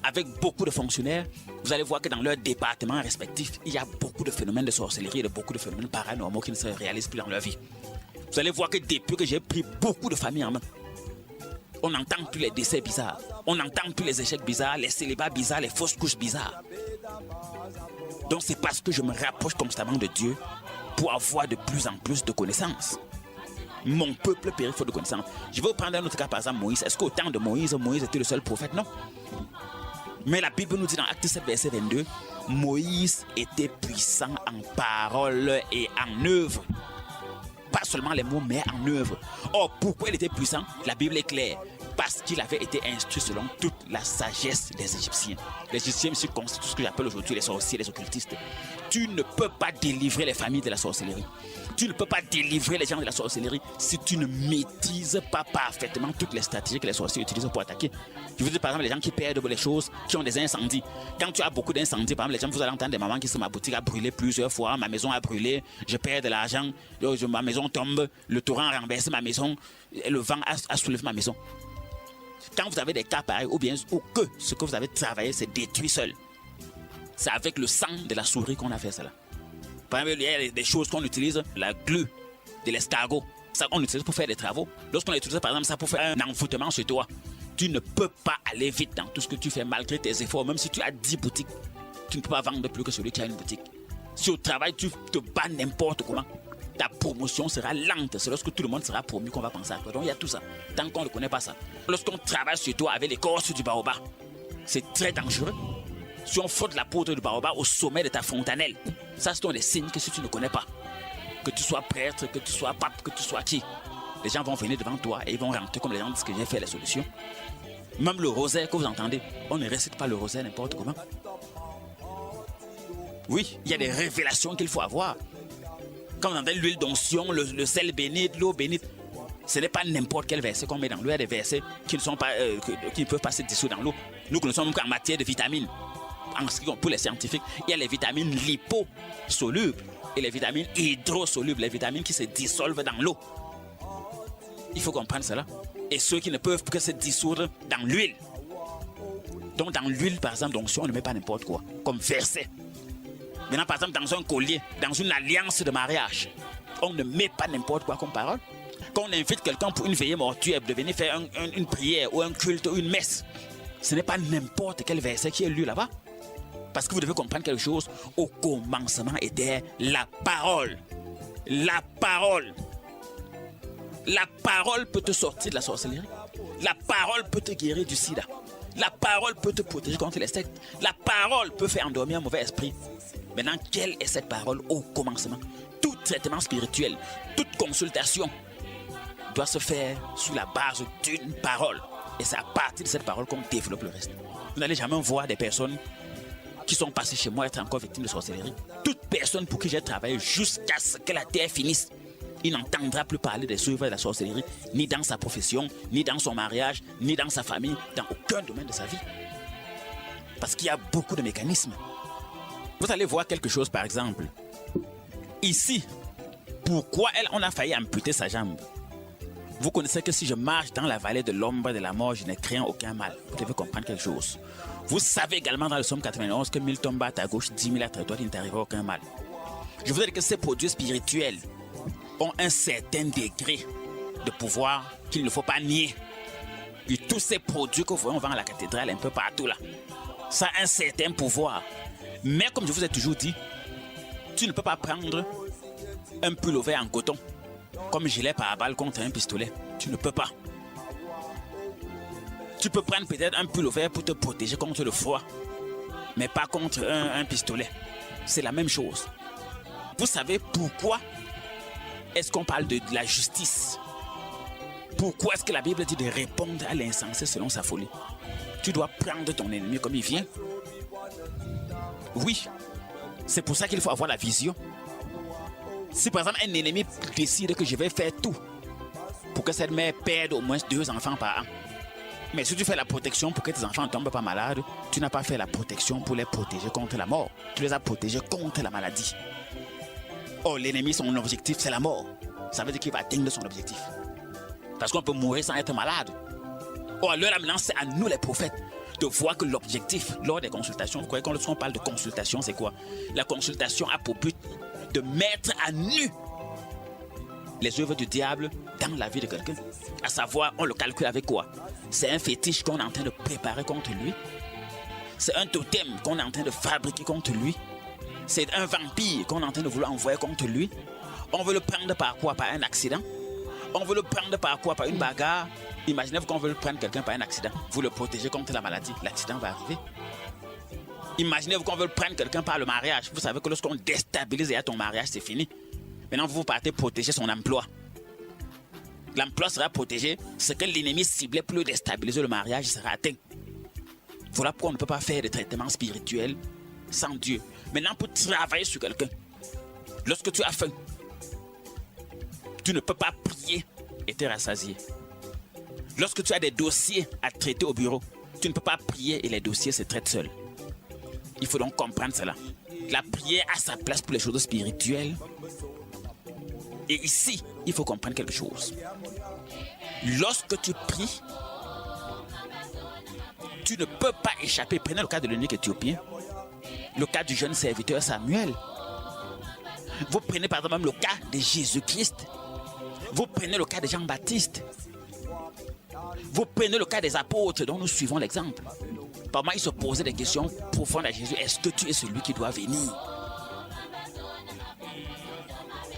avec beaucoup de fonctionnaires, vous allez voir que dans leurs départements respectifs, il y a beaucoup de phénomènes de sorcellerie et de beaucoup de phénomènes paranormaux qui ne se réalisent plus dans leur vie. Vous allez voir que depuis que j'ai pris beaucoup de familles en main, on n'entend plus les décès bizarres, on n'entend plus les échecs bizarres, les célibats bizarres, les fausses couches bizarres. Donc c'est parce que je me rapproche constamment de Dieu pour avoir de plus en plus de connaissances. Mon peuple périt faute de connaissances. Je vais vous prendre un autre cas, par exemple Moïse. Est-ce qu'au temps de Moïse, Moïse était le seul prophète? Non. Mais la Bible nous dit dans Actes 7, verset 22, Moïse était puissant en parole et en œuvre. Pas seulement les mots, mais en œuvre. Or, pourquoi il était puissant? La Bible est claire. Parce qu'il avait été instruit selon toute la sagesse des Égyptiens. Les Égyptiens se constituent ce que j'appelle aujourd'hui les sorciers, les occultistes. Tu ne peux pas délivrer les familles de la sorcellerie. Tu ne peux pas délivrer les gens de la sorcellerie si tu ne maîtrises pas parfaitement toutes les stratégies que les sorciers utilisent pour attaquer. Je vous dis par exemple les gens qui perdent les choses, qui ont des incendies. Quand tu as beaucoup d'incendies, par exemple les gens, vous allez entendre des mamans qui disent ma boutique a brûlé plusieurs fois, ma maison a brûlé, je perds de l'argent, ma maison tombe, le torrent a renversé ma maison, le vent a soulevé ma maison. Quand vous avez des cas pareils, ou que ce que vous avez travaillé c'est détruit seul, c'est avec le sang de la souris qu'on a fait cela. Par exemple, il y a des choses qu'on utilise, la glu de l'escargot, ça on utilise pour faire des travaux. Lorsqu'on utilise par exemple ça pour faire un envoûtement chez toi, tu ne peux pas aller vite dans tout ce que tu fais malgré tes efforts. Même si tu as 10 boutiques, tu ne peux pas vendre plus que celui qui a une boutique. Si au travail tu te bats n'importe comment, ta promotion sera lente. C'est lorsque tout le monde sera promu qu'on va penser à toi. Donc il y a tout ça, tant qu'on ne connaît pas ça. Lorsqu'on travaille sur toi avec l'écorce du baobab, c'est très dangereux. Si on frotte la poudre du baobab au sommet de ta fontanelle, ça ce sont des signes que si tu ne connais pas, que tu sois prêtre, que tu sois pape, que tu sois qui, les gens vont venir devant toi et ils vont rentrer comme les gens disent que j'ai fait les solutions. Même le rosaire que vous entendez, on ne récite pas le rosaire n'importe comment. Oui, il y a des révélations qu'il faut avoir. Quand on entend l'huile d'onction, le sel bénit, l'eau bénite, ce n'est pas n'importe quel verset qu'on met dans l'eau. Il y a des versets qui ne peuvent pas se dissoudre dans l'eau. Nous connaissons même qu'en matière de vitamines, pour les scientifiques, il y a les vitamines liposolubles et les vitamines hydrosolubles, les vitamines qui se dissolvent dans l'eau. Il faut comprendre cela. Et ceux qui ne peuvent que se dissoudre dans l'huile. Donc dans l'huile, par exemple, d'onction, on ne met pas n'importe quoi, comme verset. Maintenant, par exemple, dans un collier, dans une alliance de mariage, on ne met pas n'importe quoi comme parole. Quand on invite quelqu'un pour une veillée mortuaire, de venir faire une prière ou un culte ou une messe, ce n'est pas n'importe quel verset qui est lu là-bas. Parce que vous devez comprendre quelque chose. Au commencement était la parole. La parole. La parole peut te sortir de la sorcellerie. La parole peut te guérir du sida. La parole peut te protéger contre les sectes. La parole peut faire endormir un mauvais esprit. Maintenant, quelle est cette parole au commencement? Tout traitement spirituel, toute consultation doit se faire sur la base d'une parole. Et c'est à partir de cette parole qu'on développe le reste. Vous n'allez jamais voir des personnes qui sont passées chez moi être encore victimes de sorcellerie. Toute personne pour qui j'ai travaillé jusqu'à ce que la terre finisse, il n'entendra plus parler des œuvres de la sorcellerie, ni dans sa profession, ni dans son mariage, ni dans sa famille, dans aucun domaine de sa vie. Parce qu'il y a beaucoup de mécanismes. Vous allez voir quelque chose par exemple. Ici, pourquoi on a failli amputer sa jambe? Vous connaissez que si je marche dans la vallée de l'ombre de la mort, je ne crains aucun mal. Vous devez comprendre quelque chose. Vous savez également dans le psaume 91 que 1000 tombent à ta gauche, 10 000 à ta droite, il ne t'arrivera aucun mal. Je vous dire que ces produits spirituels ont un certain degré de pouvoir qu'il ne faut pas nier. Puis tous ces produits que vous voyez, on vend à la cathédrale un peu partout là, ça a un certain pouvoir. Mais comme je vous ai toujours dit, tu ne peux pas prendre un pullover en coton comme gilet pare-balles contre un pistolet. Tu ne peux pas. Tu peux prendre peut-être un pullover pour te protéger contre le froid, mais pas contre un pistolet. C'est la même chose. Vous savez pourquoi est-ce qu'on parle de la justice? Pourquoi est-ce que la Bible dit de répondre à l'insensé selon sa folie? Tu dois prendre ton ennemi comme il vient. Oui, c'est pour ça qu'il faut avoir la vision. Si par exemple un ennemi décide que je vais faire tout pour que cette mère perde au moins 2 enfants par an, Mais si tu fais la protection pour que tes enfants ne tombent pas malades, tu n'as pas fait la protection pour les protéger contre la mort. Tu les as protégés contre la maladie. Oh, l'ennemi, son objectif, c'est la mort. Ça veut dire qu'il va atteindre son objectif. Parce qu'on peut mourir sans être malade. Oh, alors là, maintenant, c'est à nous les prophètes de voir que l'objectif, lors des consultations, vous croyez que lorsqu'on parle de consultation, c'est quoi? La consultation a pour but de mettre à nu les œuvres du diable dans la vie de quelqu'un. À savoir, on le calcule avec quoi? C'est un fétiche qu'on est en train de préparer contre lui. C'est un totem qu'on est en train de fabriquer contre lui. C'est un vampire qu'on est en train de vouloir envoyer contre lui. On veut le prendre par quoi? Par un accident. On veut le prendre par quoi? Par une bagarre. Imaginez-vous qu'on veut le prendre quelqu'un par un accident. Vous le protégez contre la maladie. L'accident va arriver. Imaginez-vous qu'on veut le prendre quelqu'un par le mariage. Vous savez que lorsqu'on déstabilise ton mariage, c'est fini. Maintenant, vous partez protéger son emploi. L'emploi sera protégé. Ce que l'ennemi ciblait pour le déstabiliser, le mariage sera atteint. Voilà pourquoi on ne peut pas faire de traitement spirituel sans Dieu. Maintenant, pour travailler sur quelqu'un, lorsque tu as faim, tu ne peux pas prier et te rassasier. Lorsque tu as des dossiers à traiter au bureau, tu ne peux pas prier et les dossiers se traitent seuls. Il faut donc comprendre cela. La prière a sa place pour les choses spirituelles. Et ici, il faut comprendre quelque chose. Lorsque tu pries, tu ne peux pas échapper. Prenez le cas de l'eunuque éthiopien, le cas du jeune serviteur Samuel. Vous prenez par exemple même le cas de Jésus-Christ. Vous prenez le cas de Jean-Baptiste. Vous prenez le cas des apôtres dont nous suivons l'exemple. Par moment, ils se posaient des questions profondes à Jésus. Est-ce que tu es celui qui doit venir?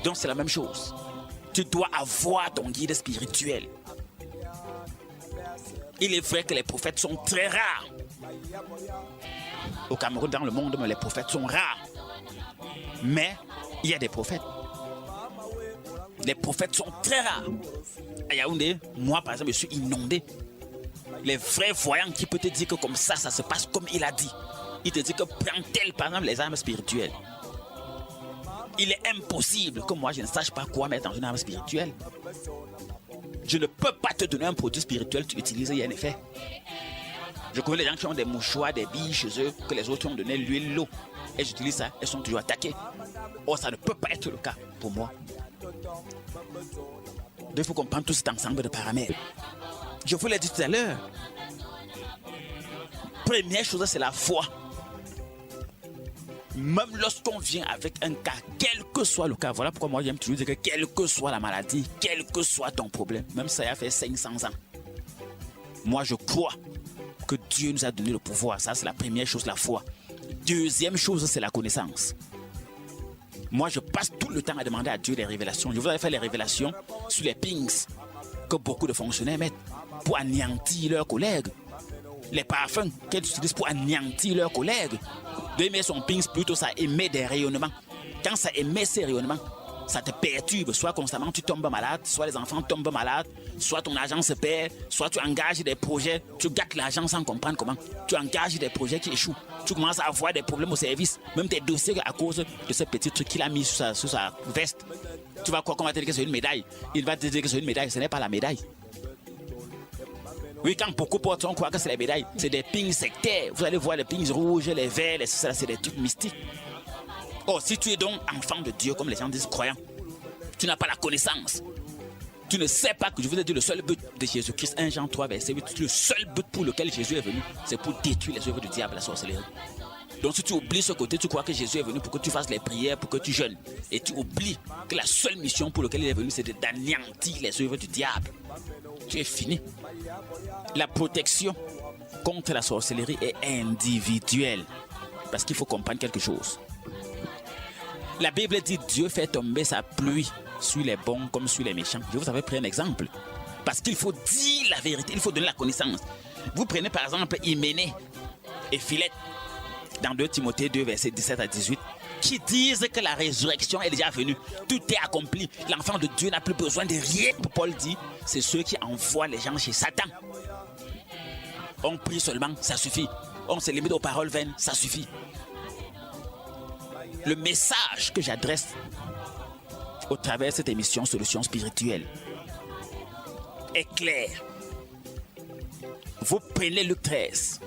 Donc c'est la même chose. Tu dois avoir ton guide spirituel. Il est vrai que les prophètes sont très rares. Au Cameroun, dans le monde, les prophètes sont rares. Mais il y a des prophètes. Les prophètes sont très rares. À Yaoundé, moi par exemple, je suis inondé. Les vrais voyants qui peuvent te dire que comme ça se passe comme il a dit. Il te dit que prend-elle par exemple les armes spirituelles. Il est impossible que moi je ne sache pas quoi mettre dans une arme spirituelle. Je ne peux pas te donner un produit spirituel, tu utilises, il y a un effet. Je connais les gens qui ont des mouchoirs, des billes chez eux, que les autres ont donné l'huile, l'eau. Et j'utilise ça, elles sont toujours attaquées. Oh, ça ne peut pas être le cas pour moi. Donc il faut comprendre tout cet ensemble de paramètres. Je vous l'ai dit tout à l'heure. Première chose, c'est la foi. Même lorsqu'on vient avec un cas, quel que soit le cas, voilà pourquoi moi j'aime toujours dire que quelle que soit la maladie, quel que soit ton problème, même si ça a fait 500 ans, moi je crois que Dieu nous a donné le pouvoir. Ça c'est la première chose, la foi. Deuxième chose, c'est la connaissance. Moi je passe tout le temps à demander à Dieu des révélations. Je vous avais fait les révélations sur les pings que beaucoup de fonctionnaires mettent pour anéantir leurs collègues. Les parfums qu'elles utilisent pour anéantir leurs collègues. De émettre son pings, plutôt ça émet des rayonnements. Quand ça émet ces rayonnements, ça te perturbe. Soit constamment tu tombes malade, soit les enfants tombent malades, soit ton argent se perd, soit tu engages des projets, tu gâtes l'argent sans comprendre comment. Tu engages des projets qui échouent. Tu commences à avoir des problèmes au service. Même tes dossiers à cause de ce petit truc qu'il a mis sur sa veste. Tu vas quoi, comment te dire que c'est une médaille? Il va te dire que c'est une médaille, ce n'est pas la médaille. Oui, quand beaucoup portent, on croit que c'est les médailles. C'est des pings sectaires. Vous allez voir les pings rouges, les verts, ça, c'est des trucs mystiques. Oh, si tu es donc enfant de Dieu, comme les gens disent croyant, tu n'as pas la connaissance. Tu ne sais pas que je vous ai dit le seul but de Jésus-Christ, 1 Jean 3, verset 8, le seul but pour lequel Jésus est venu, c'est pour détruire les œuvres du diable, la sorcellerie. Donc si tu oublies ce côté, tu crois que Jésus est venu pour que tu fasses les prières, pour que tu jeûnes. Et tu oublies que la seule mission pour laquelle il est venu, c'est d'anéantir les œuvres du diable. Tu es fini. La protection contre la sorcellerie est individuelle. Parce qu'il faut comprendre quelque chose. La Bible dit Dieu fait tomber sa pluie sur les bons comme sur les méchants. Je vous avais pris un exemple. Parce qu'il faut dire la vérité, il faut donner la connaissance. Vous prenez par exemple Hyménée et Philette dans 2 Timothée 2, versets 17 à 18, qui disent que la résurrection est déjà venue. Tout est accompli. L'enfant de Dieu n'a plus besoin de rien. Paul dit, c'est ceux qui envoient les gens chez Satan. On prie seulement, ça suffit. On se limite aux paroles vaines, ça suffit. Le message que j'adresse au travers de cette émission Solutions spirituelles est clair. Vous prenez Luc 13.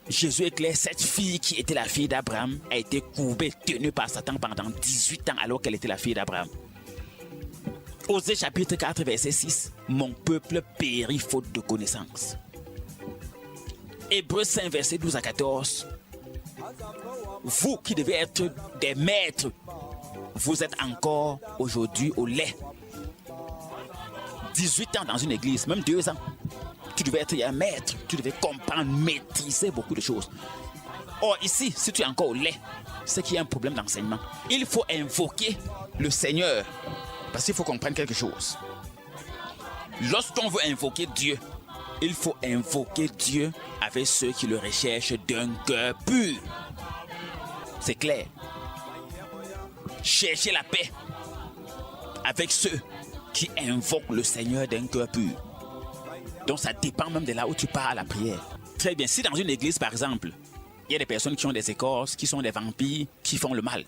Jésus est clair, cette fille qui était la fille d'Abraham a été courbée, tenue par Satan pendant 18 ans alors qu'elle était la fille d'Abraham. Osée chapitre 4 verset 6, mon peuple périt faute de connaissance. Hébreux 5 verset 12 à 14, vous qui devez être des maîtres, vous êtes encore aujourd'hui au lait. 18 ans dans une église, même 2 ans. Tu devais être un maître, tu devais comprendre, maîtriser beaucoup de choses. Or ici, si tu es encore au lait, c'est qu'il y a un problème d'enseignement. Il faut invoquer le Seigneur, parce qu'il faut comprendre quelque chose. Lorsqu'on veut invoquer Dieu, il faut invoquer Dieu avec ceux qui le recherchent d'un cœur pur. C'est clair. Cherchez la paix avec ceux qui invoquent le Seigneur d'un cœur pur. Donc ça dépend même de là où tu pars à la prière. Très bien, si dans une église par exemple, il y a des personnes qui ont des écorces, qui sont des vampires, qui font le mal.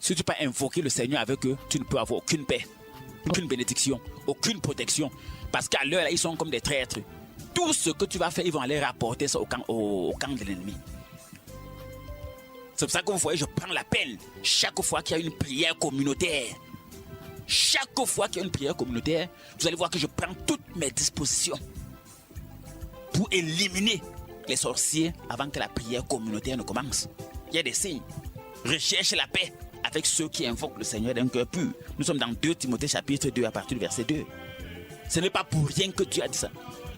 Si tu peux invoquer le Seigneur avec eux, tu ne peux avoir aucune paix, aucune bénédiction, aucune protection. Parce qu'à l'heure, ils sont comme des traîtres. Tout ce que tu vas faire, ils vont aller rapporter ça au camp de l'ennemi. C'est pour ça que vous voyez, je prends la peine chaque fois qu'il y a une prière communautaire. Chaque fois qu'il y a une prière communautaire, vous allez voir que je prends toutes mes dispositions pour éliminer les sorciers avant que la prière communautaire ne commence. Il y a des signes. Recherche la paix avec ceux qui invoquent le Seigneur d'un cœur pur. Nous sommes dans 2 Timothée chapitre 2 à partir du verset 2. Ce n'est pas pour rien que Dieu a dit ça.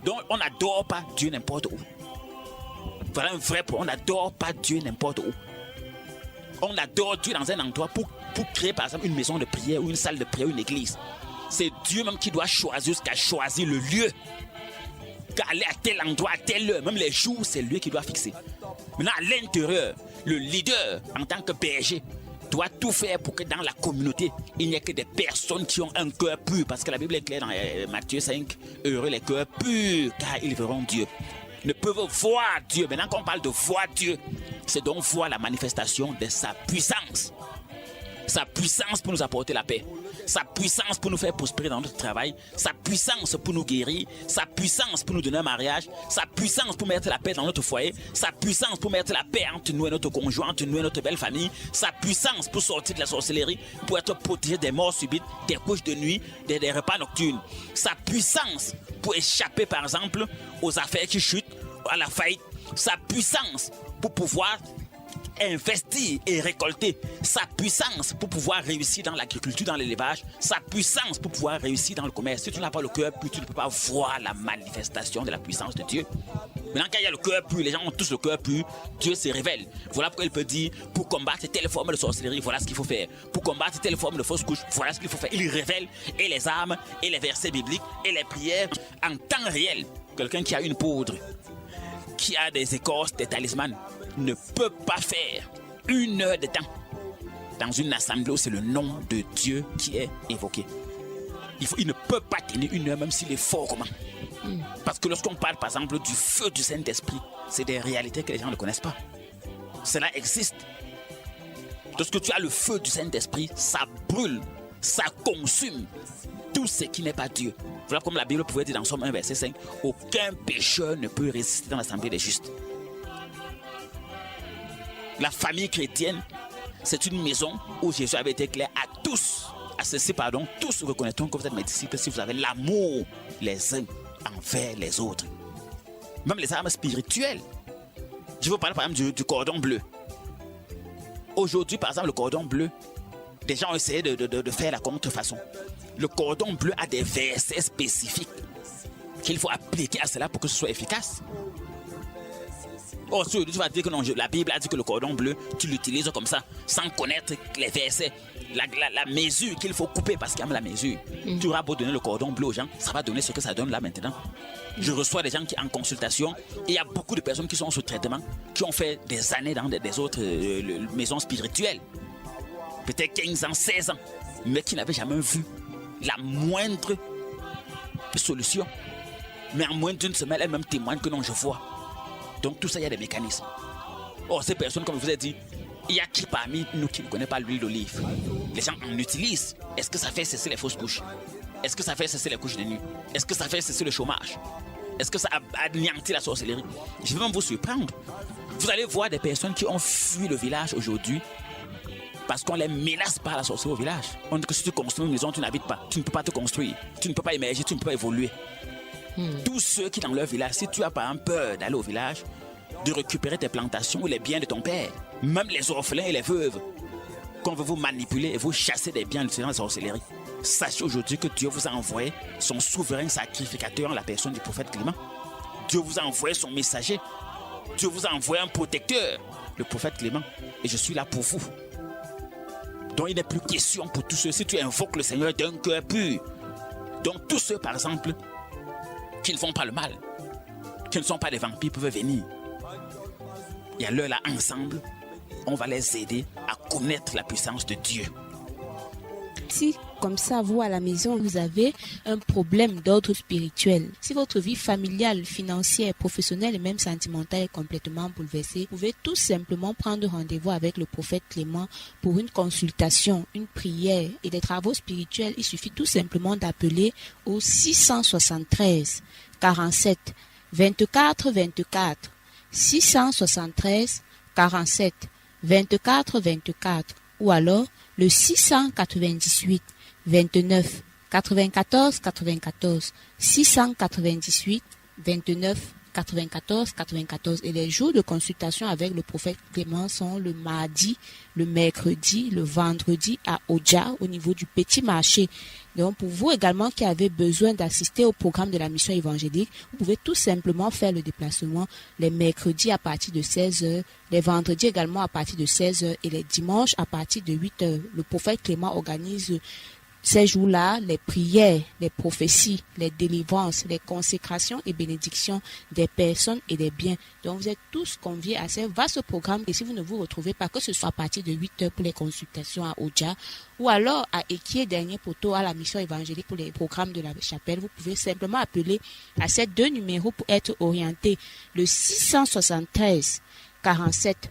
Donc on n'adore pas Dieu n'importe où. Voilà un vrai point. On n'adore pas Dieu n'importe où. On adore Dieu dans un endroit pour créer par exemple une maison de prière ou une salle de prière ou une église. C'est Dieu même qui doit choisir jusqu'à choisir le lieu. Aller à tel endroit, à telle heure, même les jours, c'est lui qui doit fixer. Maintenant, à l'intérieur, le leader, en tant que berger, doit tout faire pour que dans la communauté, il n'y ait que des personnes qui ont un cœur pur. Parce que la Bible est claire dans Matthieu 5, heureux les cœurs purs, car ils verront Dieu. Ne peuvent voir Dieu. Maintenant qu'on parle de voir Dieu, c'est donc voir la manifestation de sa puissance. Sa puissance pour nous apporter la paix. Sa puissance pour nous faire prospérer dans notre travail. Sa puissance pour nous guérir. Sa puissance pour nous donner un mariage. Sa puissance pour mettre la paix dans notre foyer. Sa puissance pour mettre la paix entre nous et notre conjoint, entre nous et notre belle famille. Sa puissance pour sortir de la sorcellerie, pour être protégé des morts subites, des couches de nuit, des repas nocturnes. Sa puissance pour échapper par exemple aux affaires qui chutent, à la faillite. Sa puissance pour pouvoir investir et récolter, sa puissance pour pouvoir réussir dans l'agriculture, dans l'élevage, sa puissance pour pouvoir réussir dans le commerce. Si tu n'as pas le cœur pur, tu ne peux pas voir la manifestation de la puissance de Dieu. Maintenant, quand il y a le cœur pur, les gens ont tous le cœur pur, Dieu se révèle. Voilà pourquoi il peut dire, pour combattre telle forme de sorcellerie, voilà ce qu'il faut faire. Pour combattre telle forme de fausse couche, voilà ce qu'il faut faire. Il révèle et les armes, et les versets bibliques, et les prières en temps réel. Quelqu'un qui a une poudre, qui a des écorces, des talismans, ne peut pas faire 1 heure de temps dans une assemblée où c'est le nom de Dieu qui est évoqué. Il ne peut pas tenir 1 heure même s'il est fort comment. Parce que lorsqu'on parle par exemple du feu du Saint-Esprit, c'est des réalités que les gens ne connaissent pas. Cela existe. Lorsque tu as le feu du Saint-Esprit, ça brûle, ça consume tout ce qui n'est pas Dieu. Voilà comme la Bible pouvait dire dans Somme 1 verset 5, aucun pécheur ne peut résister dans l'assemblée des justes. La famille chrétienne, c'est une maison où Jésus avait été clair à tous. À ceci, pardon, tous reconnaîtront que vous êtes mes disciples si vous avez l'amour les uns envers les autres. Même les armes spirituelles. Je vous parle par exemple du cordon bleu. Aujourd'hui, par exemple, le cordon bleu, des gens ont essayé de faire la contrefaçon. Le cordon bleu a des versets spécifiques qu'il faut appliquer à cela pour que ce soit efficace. Oh, tu vas dire que non, la Bible a dit que le cordon bleu, tu l'utilises comme ça, sans connaître les versets, la mesure qu'il faut couper, parce qu'il y a la mesure. Tu auras beau donner le cordon bleu aux gens, ça va donner ce que ça donne là maintenant. Je reçois des gens qui en consultation, et il y a beaucoup de personnes qui sont sous traitement, qui ont fait des années dans des autres maisons spirituelles. Peut-être 15 ans, 16 ans, mais qui n'avaient jamais vu la moindre solution. Mais en moins d'une semaine, elles-mêmes témoignent que non, je vois. Donc tout ça, il y a des mécanismes. Or, ces personnes, comme je vous ai dit, il y a qui parmi nous qui ne connaît pas l'huile d'olive? Les gens en utilisent. Est-ce que ça fait cesser les fausses couches? Est-ce que ça fait cesser les couches de nuit? Est-ce que ça fait cesser le chômage? Est-ce que ça a anéanti la sorcellerie? Je vais même vous surprendre. Vous allez voir des personnes qui ont fui le village aujourd'hui parce qu'on les menace par la sorcellerie au village. On dit que si tu construis une maison, tu n'habites pas. Tu ne peux pas te construire. Tu ne peux pas émerger, tu ne peux pas évoluer. Tous ceux qui dans leur village, si tu as par exemple peur d'aller au village, de récupérer tes plantations ou les biens de ton père, même les orphelins et les veuves, qu'on veut vous manipuler et vous chasser des biens de la sorcellerie. Sachez aujourd'hui que Dieu vous a envoyé son souverain sacrificateur en la personne du prophète Clément. Dieu vous a envoyé son messager. Dieu vous a envoyé un protecteur, le prophète Clément. Et je suis là pour vous. Donc il n'est plus question pour tous ceux, si tu invoques le Seigneur d'un cœur pur. Donc tous ceux par exemple qui ne font pas le mal, qui ne sont pas des vampires peuvent venir. Et à l'heure là ensemble, on va les aider à connaître la puissance de Dieu. Si, comme ça, vous à la maison, vous avez un problème d'ordre spirituel, si votre vie familiale, financière, professionnelle et même sentimentale est complètement bouleversée, vous pouvez tout simplement prendre rendez-vous avec le prophète Clément pour une consultation, une prière et des travaux spirituels. Il suffit tout simplement d'appeler au 673 47 24 24 673 47 24 24 ou alors le 698 29 94 94 698 29 94 94 et les jours de consultation avec le prophète Clément sont le mardi, le mercredi, le vendredi à Oja au niveau du petit marché. Donc pour vous également qui avez besoin d'assister au programme de la mission évangélique, vous pouvez tout simplement faire le déplacement les mercredis à partir de 16h, les vendredis également à partir de 16h et les dimanches à partir de 8h. Le prophète Clément organise ces jours-là, les prières, les prophéties, les délivrances, les consécrations et bénédictions des personnes et des biens. Donc vous êtes tous conviés à ce vaste programme. Et si vous ne vous retrouvez pas, que ce soit à partir de 8h pour les consultations à Oja, ou alors à Ekié, dernier poteau, à la mission évangélique pour les programmes de la chapelle, vous pouvez simplement appeler à ces deux numéros pour être orienté. Le 673 47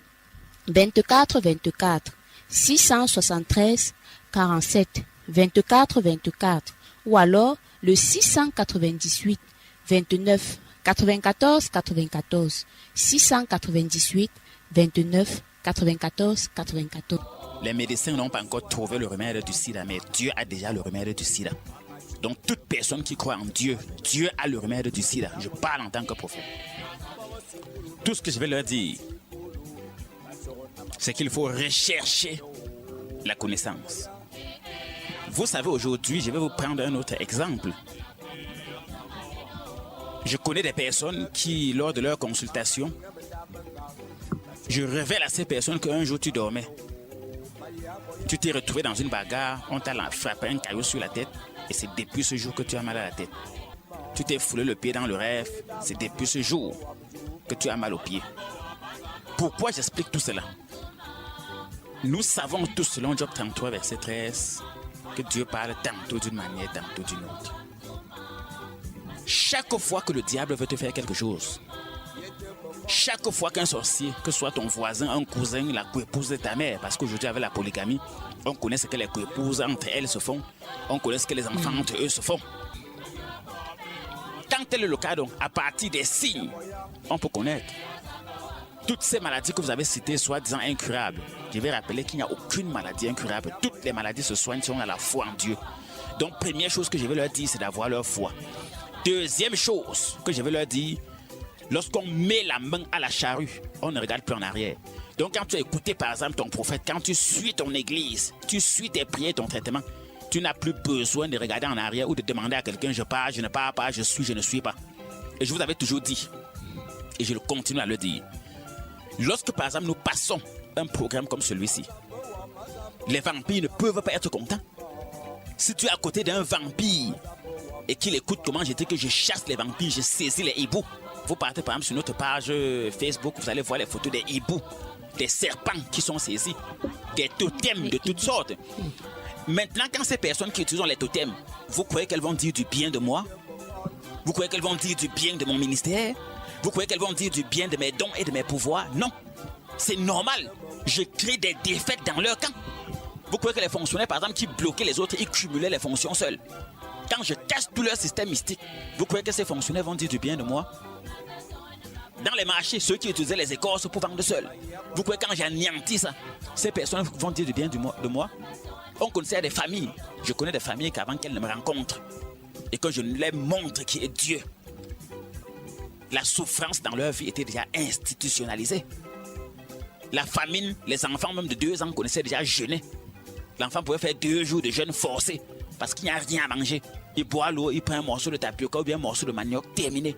24 24 673 47 24 24 ou alors le 698 29 94 94 698 29 94 94. Les médecins n'ont pas encore trouvé le remède du sida, mais Dieu a déjà le remède du sida. Donc toute personne qui croit en Dieu, Dieu a le remède du sida. Je parle en tant que prophète. Tout ce que je vais leur dire, c'est qu'il faut rechercher la connaissance. Vous savez, aujourd'hui, je vais vous prendre un autre exemple. Je connais des personnes qui, lors de leur consultation, je révèle à ces personnes qu'un jour tu dormais. Tu t'es retrouvé dans une bagarre, on t'a frappé un caillou sur la tête et c'est depuis ce jour que tu as mal à la tête. Tu t'es foulé le pied dans le rêve, c'est depuis ce jour que tu as mal au pied. Pourquoi j'explique tout cela? Nous savons tous, selon Job 33, verset 13, que Dieu parle tantôt d'une manière, tantôt d'une autre. Chaque fois que le diable veut te faire quelque chose, chaque fois qu'un sorcier, que ce soit ton voisin, un cousin, la coépouse de ta mère, parce qu'aujourd'hui avec la polygamie, on connaît ce que les coépouses entre elles se font, on connaît ce que les enfants entre eux se font. Quand tel est le cas, donc, à partir des signes, on peut connaître. Toutes ces maladies que vous avez citées, soi-disant incurables, je vais rappeler qu'il n'y a aucune maladie incurable. Toutes les maladies se soignent si on a la foi en Dieu. Donc, première chose que je vais leur dire, c'est d'avoir leur foi. Deuxième chose que je vais leur dire, lorsqu'on met la main à la charrue, on ne regarde plus en arrière. Donc, quand tu as écouté, par exemple, ton prophète, quand tu suis ton église, tu suis tes prières, ton traitement, tu n'as plus besoin de regarder en arrière ou de demander à quelqu'un, je pars, je ne pars pas, je suis, je ne suis pas. Et je vous avais toujours dit, et je continue à le dire, lorsque, par exemple, nous passons un programme comme celui-ci, les vampires ne peuvent pas être contents. Si tu es à côté d'un vampire et qu'il écoute comment j'ai dit que je chasse les vampires, je saisis les hiboux. Vous partez par exemple sur notre page Facebook, vous allez voir les photos des hiboux, des serpents qui sont saisis, des totems de toutes sortes. Maintenant, quand ces personnes qui utilisent les totems, vous croyez qu'elles vont dire du bien de moi? Vous croyez qu'elles vont dire du bien de mon ministère? Vous croyez qu'elles vont dire du bien de mes dons et de mes pouvoirs? Non, c'est normal. Je crée des défaites dans leur camp. Vous croyez que les fonctionnaires, par exemple, qui bloquaient les autres, ils cumulaient les fonctions seuls? Quand je casse tout leur système mystique, vous croyez que ces fonctionnaires vont dire du bien de moi? Dans les marchés, ceux qui utilisaient les écorces pour vendre seuls, vous croyez que quand j'anéantis ça, ces personnes vont dire du bien de moi? On connaissait des familles. Je connais des familles qu'avant qu'elles ne me rencontrent et que je leur montre qui est Dieu, la souffrance dans leur vie était déjà institutionnalisée. La famine, les enfants même de 2 ans connaissaient déjà jeûner. L'enfant pouvait faire 2 jours de jeûne forcé parce qu'il n'y a rien à manger. Il boit l'eau, il prend un morceau de tapioca ou bien un morceau de manioc, terminé.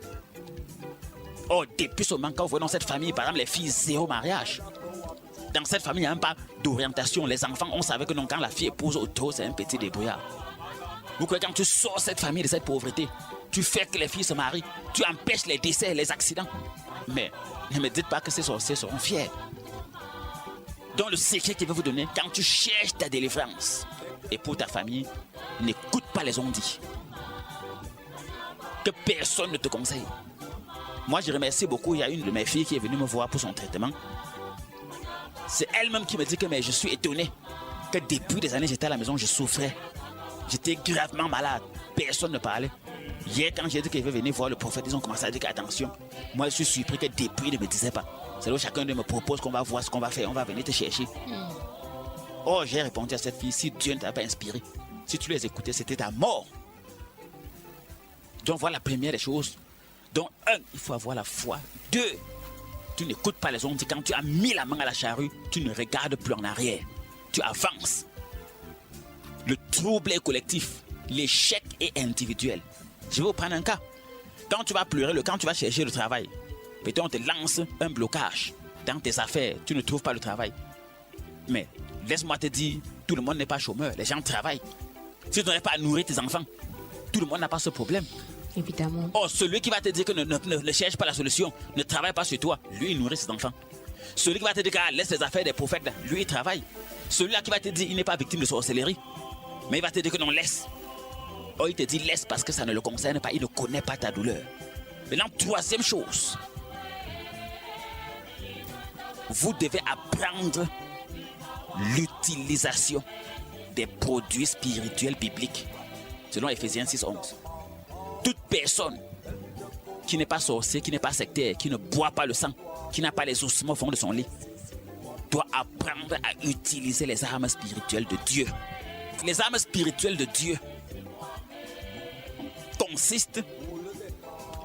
Oh, depuis ce moment, quand vous voyez dans cette famille, par exemple, les filles, 0 mariage. Dans cette famille, il n'y a même pas d'orientation. Les enfants, on savait que non, quand la fille épouse auto, c'est un petit débrouillard. Vous croyez quand tu sors cette famille de cette pauvreté, tu fais que les filles se marient, tu empêches les décès, les accidents. Mais ne me dites pas que ces sorciers seront fiers. Donc le secret qu'il veut vous donner, quand tu cherches ta délivrance, et pour ta famille, n'écoute pas les on-dit. Que personne ne te conseille. Moi, je remercie beaucoup. Il y a une de mes filles qui est venue me voir pour son traitement. C'est elle-même qui me dit que mais je suis étonné que depuis des années, j'étais à la maison, je souffrais. J'étais gravement malade. Personne ne parlait. Hier, quand j'ai dit qu'il veut venir voir le prophète, ils ont commencé à dire qu'attention. Moi, je suis surpris que depuis, ils ne me disaient pas. C'est là où chacun de me propose qu'on va voir ce qu'on va faire. On va venir te chercher. Oh, j'ai répondu à cette fille, si Dieu ne t'a pas inspiré, si tu les écoutais, c'était ta mort. Donc, voilà la première des choses. Donc, 1, il faut avoir la foi. 2, tu n'écoutes pas les ondes. Quand tu as mis la main à la charrue, tu ne regardes plus en arrière. Tu avances. Le trouble est collectif. L'échec est individuel. Je vais vous prendre un cas. Quand tu vas pleurer, quand tu vas chercher le travail, peut-être on te lance un blocage dans tes affaires. Tu ne trouves pas le travail. Mais laisse-moi te dire, tout le monde n'est pas chômeur. Les gens travaillent. Si tu n'arrives pas à nourrir tes enfants, tout le monde n'a pas ce problème. Évidemment. Oh, celui qui va te dire que ne cherche pas la solution, ne travaille pas sur toi, lui, il nourrit ses enfants. Celui qui va te dire que laisse les affaires des prophètes, lui, il travaille. Celui-là qui va te dire il n'est pas victime de sorcellerie, mais il va te dire que non, laisse. Oh, il te dit laisse parce que ça ne le concerne pas, il ne connaît pas ta douleur. Maintenant, 3e chose, vous devez apprendre l'utilisation des produits spirituels bibliques, selon Éphésiens 6:11. Toute personne qui n'est pas sorcier, qui n'est pas sectaire, qui ne boit pas le sang, qui n'a pas les ossements au fond de son lit, doit apprendre à utiliser les armes spirituelles de Dieu. Les armes spirituelles de Dieu consistent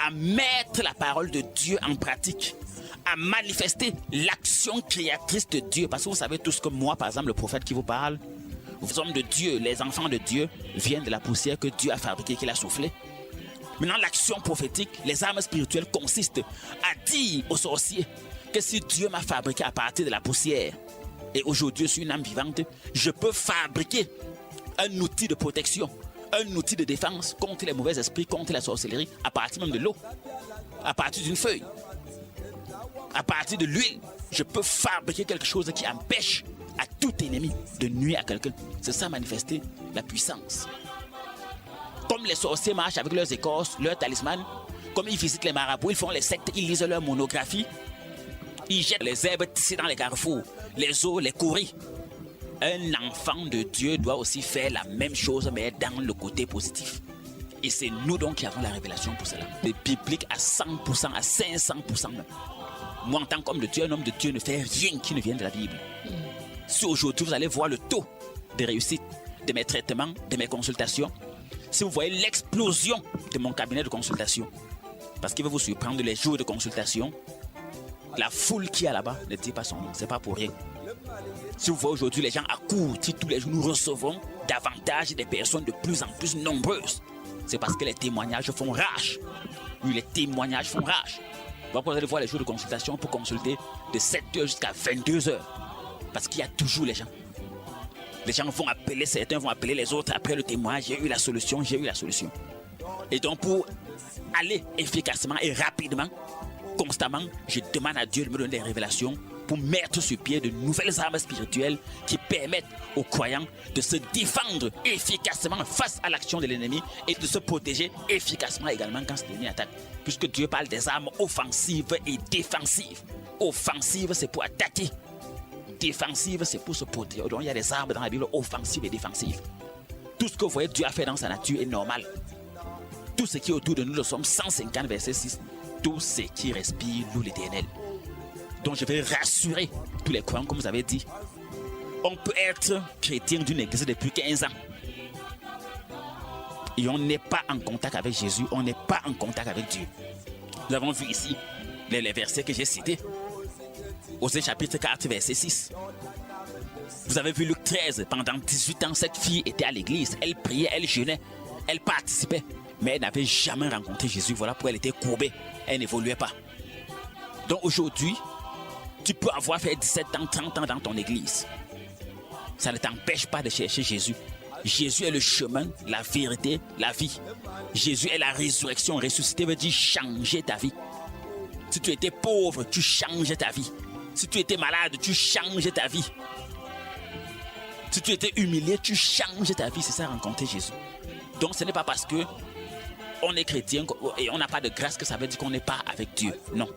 à mettre la parole de Dieu en pratique, à manifester l'action créatrice de Dieu. Parce que vous savez tous que moi, par exemple, le prophète qui vous parle, les hommes de Dieu, les enfants de Dieu viennent de la poussière que Dieu a fabriquée, qu'il a soufflée. Maintenant, l'action prophétique, les armes spirituelles consistent à dire aux sorciers que si Dieu m'a fabriqué à partir de la poussière et aujourd'hui je suis une âme vivante, je peux fabriquer un outil de protection, un outil de défense contre les mauvais esprits, contre la sorcellerie, à partir même de l'eau, à partir d'une feuille, à partir de l'huile. Je peux fabriquer quelque chose qui empêche à tout ennemi de nuire à quelqu'un. C'est ça manifester la puissance. Comme les sorciers marchent avec leurs écorces, leurs talismans, comme ils visitent les marabouts, ils font les sectes, ils lisent leurs monographies, ils jettent les herbes tissées dans les carrefours, les eaux, les couris. Un enfant de Dieu doit aussi faire la même chose, mais dans le côté positif. Et c'est nous donc qui avons la révélation pour cela. C'est biblique à 100%, à 500% même. Moi, en tant qu'homme de Dieu, un homme de Dieu ne fait rien qui ne vienne de la Bible. Si aujourd'hui vous allez voir le taux de réussite de mes traitements, de mes consultations, si vous voyez l'explosion de mon cabinet de consultation, parce qu'il va vous surprendre les jours de consultation, la foule qui est là-bas ne dit pas son nom, c'est pas pour rien. Si vous voyez aujourd'hui les gens accourent, si tous les jours nous recevons davantage des personnes de plus en plus nombreuses, c'est parce que les témoignages font rage. Oui, les témoignages font rage. Vous allez voir les jours de consultation pour consulter de 7h jusqu'à 22h. Parce qu'il y a toujours les gens. Les gens vont appeler, certains vont appeler les autres après le témoignage. J'ai eu la solution, j'ai eu la solution. Et donc pour aller efficacement et rapidement, constamment, je demande à Dieu de me donner des révélations pour mettre sur pied de nouvelles armes spirituelles qui permettent aux croyants de se défendre efficacement face à l'action de l'ennemi et de se protéger efficacement également quand cet ennemi attaque. Puisque Dieu parle des armes offensives et défensives. Offensive, c'est pour attaquer. Défensive, c'est pour se protéger. Donc il y a des armes dans la Bible offensives et défensives. Tout ce que vous voyez Dieu a fait dans sa nature est normal. Tout ce qui est autour de nous, le Psaume 150, verset 6, tout ce qui respire loue l'Éternel. Donc je vais rassurer tous les croyants, comme vous avez dit. On peut être chrétien d'une église depuis 15 ans. Et on n'est pas en contact avec Jésus, on n'est pas en contact avec Dieu. Nous avons vu ici les versets que j'ai cités. Osée chapitre 4, verset 6. Vous avez vu Luc 13, pendant 18 ans, cette fille était à l'église, elle priait, elle jeûnait, elle participait, mais elle n'avait jamais rencontré Jésus. Voilà pourquoi elle était courbée, elle n'évoluait pas. Donc aujourd'hui, tu peux avoir fait 17 ans, 30 ans dans ton église. Ça ne t'empêche pas de chercher Jésus. Jésus est le chemin, la vérité, la vie. Jésus est la résurrection. Ressusciter veut dire changer ta vie. Si tu étais pauvre, tu changes ta vie. Si tu étais malade, tu changes ta vie. Si tu étais humilié, tu changes ta vie. C'est ça, rencontrer Jésus. Donc ce n'est pas parce que on est chrétien et on n'a pas de grâce que ça veut dire qu'on n'est pas avec Dieu. Non.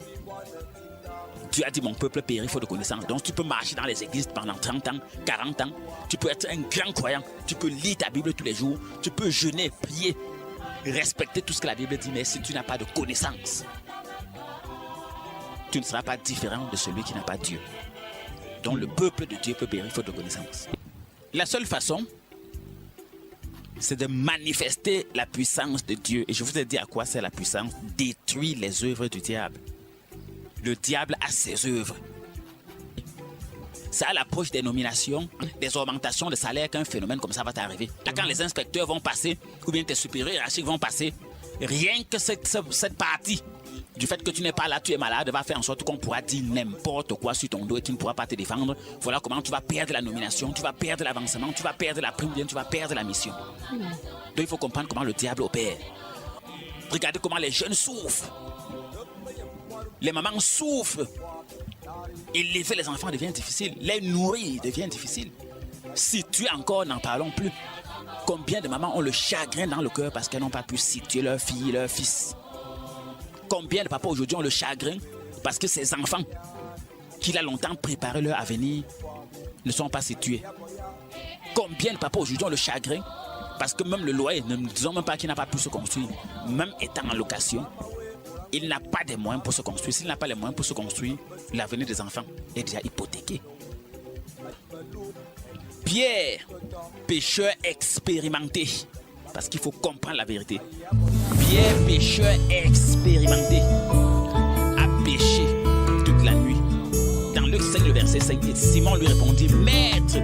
Dieu a dit mon peuple périt faute de connaissance. Donc tu peux marcher dans les églises pendant 30 ans, 40 ans. Tu peux être un grand croyant. Tu peux lire ta Bible tous les jours. Tu peux jeûner, prier, respecter tout ce que la Bible dit. Mais si tu n'as pas de connaissance, tu ne seras pas différent de celui qui n'a pas Dieu. Donc le peuple de Dieu peut périr faute de connaissance. La seule façon, c'est de manifester la puissance de Dieu. Et je vous ai dit à quoi sert la puissance. Détruire les œuvres du diable. Le diable a ses œuvres. C'est à l'approche des nominations, des augmentations de salaire qu'un phénomène comme ça va t'arriver. Là, quand les inspecteurs vont passer, ou bien tes supérieurs hiérarchiques vont passer, rien que cette partie du fait que tu n'es pas là, tu es malade, va faire en sorte qu'on pourra dire n'importe quoi sur ton dos et tu ne pourras pas te défendre. Voilà comment tu vas perdre la nomination, tu vas perdre l'avancement, tu vas perdre la prime, bien tu vas perdre la mission. Donc il faut comprendre comment le diable opère. Regardez comment les jeunes souffrent. Les mamans souffrent. Élever les enfants devient difficile. Les nourrir devient difficile. Situer encore, n'en parlons plus. Combien de mamans ont le chagrin dans le cœur parce qu'elles n'ont pas pu situer leur fille, leur fils. Combien de papas aujourd'hui ont le chagrin parce que ces enfants qu'il a longtemps préparé leur avenir ne sont pas situés. Combien de papas aujourd'hui ont le chagrin parce que même le loyer, ne nous disons même pas qu'il n'a pas pu se construire, même étant en location, il n'a pas de moyens pour se construire. S'il n'a pas les moyens pour se construire, l'avenir des enfants est déjà hypothéqué. Pierre, pécheur expérimenté, parce qu'il faut comprendre la vérité. Pierre, pécheur expérimenté, a péché toute la nuit. Dans Luc 5, le verset 5, Simon lui répondit, Maître,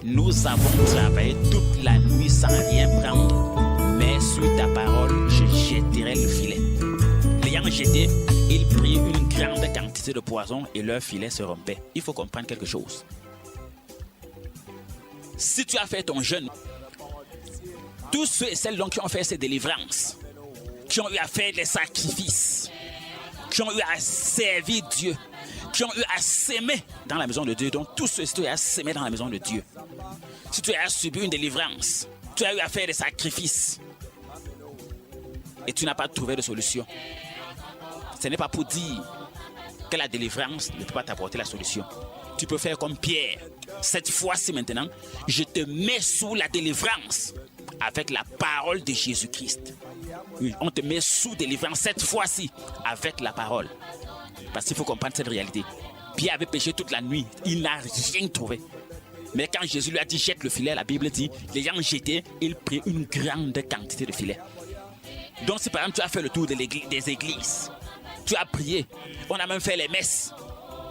nous avons travaillé toute la nuit sans rien prendre, mais sur ta parole, je jetterai le filet. L'ayant jeté, il prit une grande quantité de poison et leur filet se rompait. Il faut comprendre quelque chose. Si tu as fait ton jeûne, tous ceux et celles qui ont fait ces délivrances, qui ont eu à faire des sacrifices, qui ont eu à servir Dieu, qui ont eu à s'aimer dans la maison de Dieu, donc tous ceux qui ont eu à s'aimer dans la maison de Dieu, si tu as subi une délivrance, tu as eu à faire des sacrifices et tu n'as pas trouvé de solution, ce n'est pas pour dire que la délivrance ne peut pas t'apporter la solution. Tu peux faire comme Pierre. Cette fois-ci maintenant, je te mets sous la délivrance avec la parole de Jésus-Christ. Oui, on te met sous délivrance cette fois-ci avec la parole. Parce qu'il faut comprendre cette réalité. Pierre avait péché toute la nuit. Il n'a rien trouvé. Mais quand Jésus lui a dit jette le filet, la Bible dit, l'ayant jeté, il prit une grande quantité de filets. Donc si par exemple tu as fait le tour des églises, tu as prié, on a même fait les messes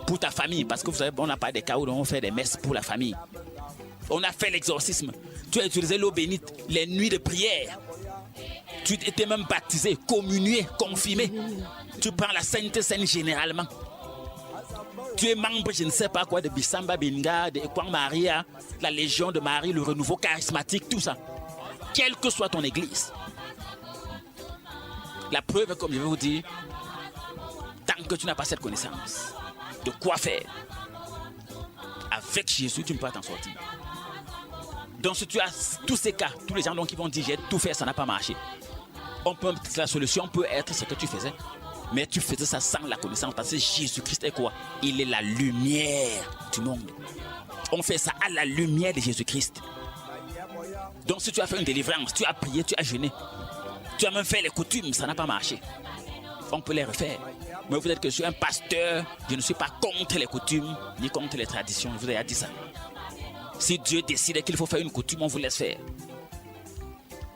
pour ta famille, parce que vous savez, on n'a pas des cas où on fait des messes pour la famille. On a fait l'exorcisme, tu as utilisé l'eau bénite, les nuits de prière. Tu étais même baptisé, communié, confirmé. Tu prends la Sainte Seine généralement. Tu es membre, je ne sais pas quoi, de Bissamba Binga, de Ekwang Maria, la Légion de Marie, le renouveau charismatique, tout ça. Quelle que soit ton église. La preuve, comme je vais vous dire, tant que tu n'as pas cette connaissance de quoi faire, avec Jésus, tu ne peux pas t'en sortir. Donc si tu as tous ces cas, tous les gens qui vont dire j'ai tout fait, ça n'a pas marché. La solution peut être ce que tu faisais, mais tu faisais ça sans la connaissance, parce que Jésus-Christ est quoi? Il est la lumière du monde. On fait ça à la lumière de Jésus-Christ. Donc si tu as fait une délivrance, tu as prié, tu as jeûné, tu as même fait les coutumes, ça n'a pas marché. On peut les refaire. Mais vous êtes que je suis un pasteur, je ne suis pas contre les coutumes, ni contre les traditions. Je vous ai dit ça. Si Dieu décide qu'il faut faire une coutume, on vous laisse faire.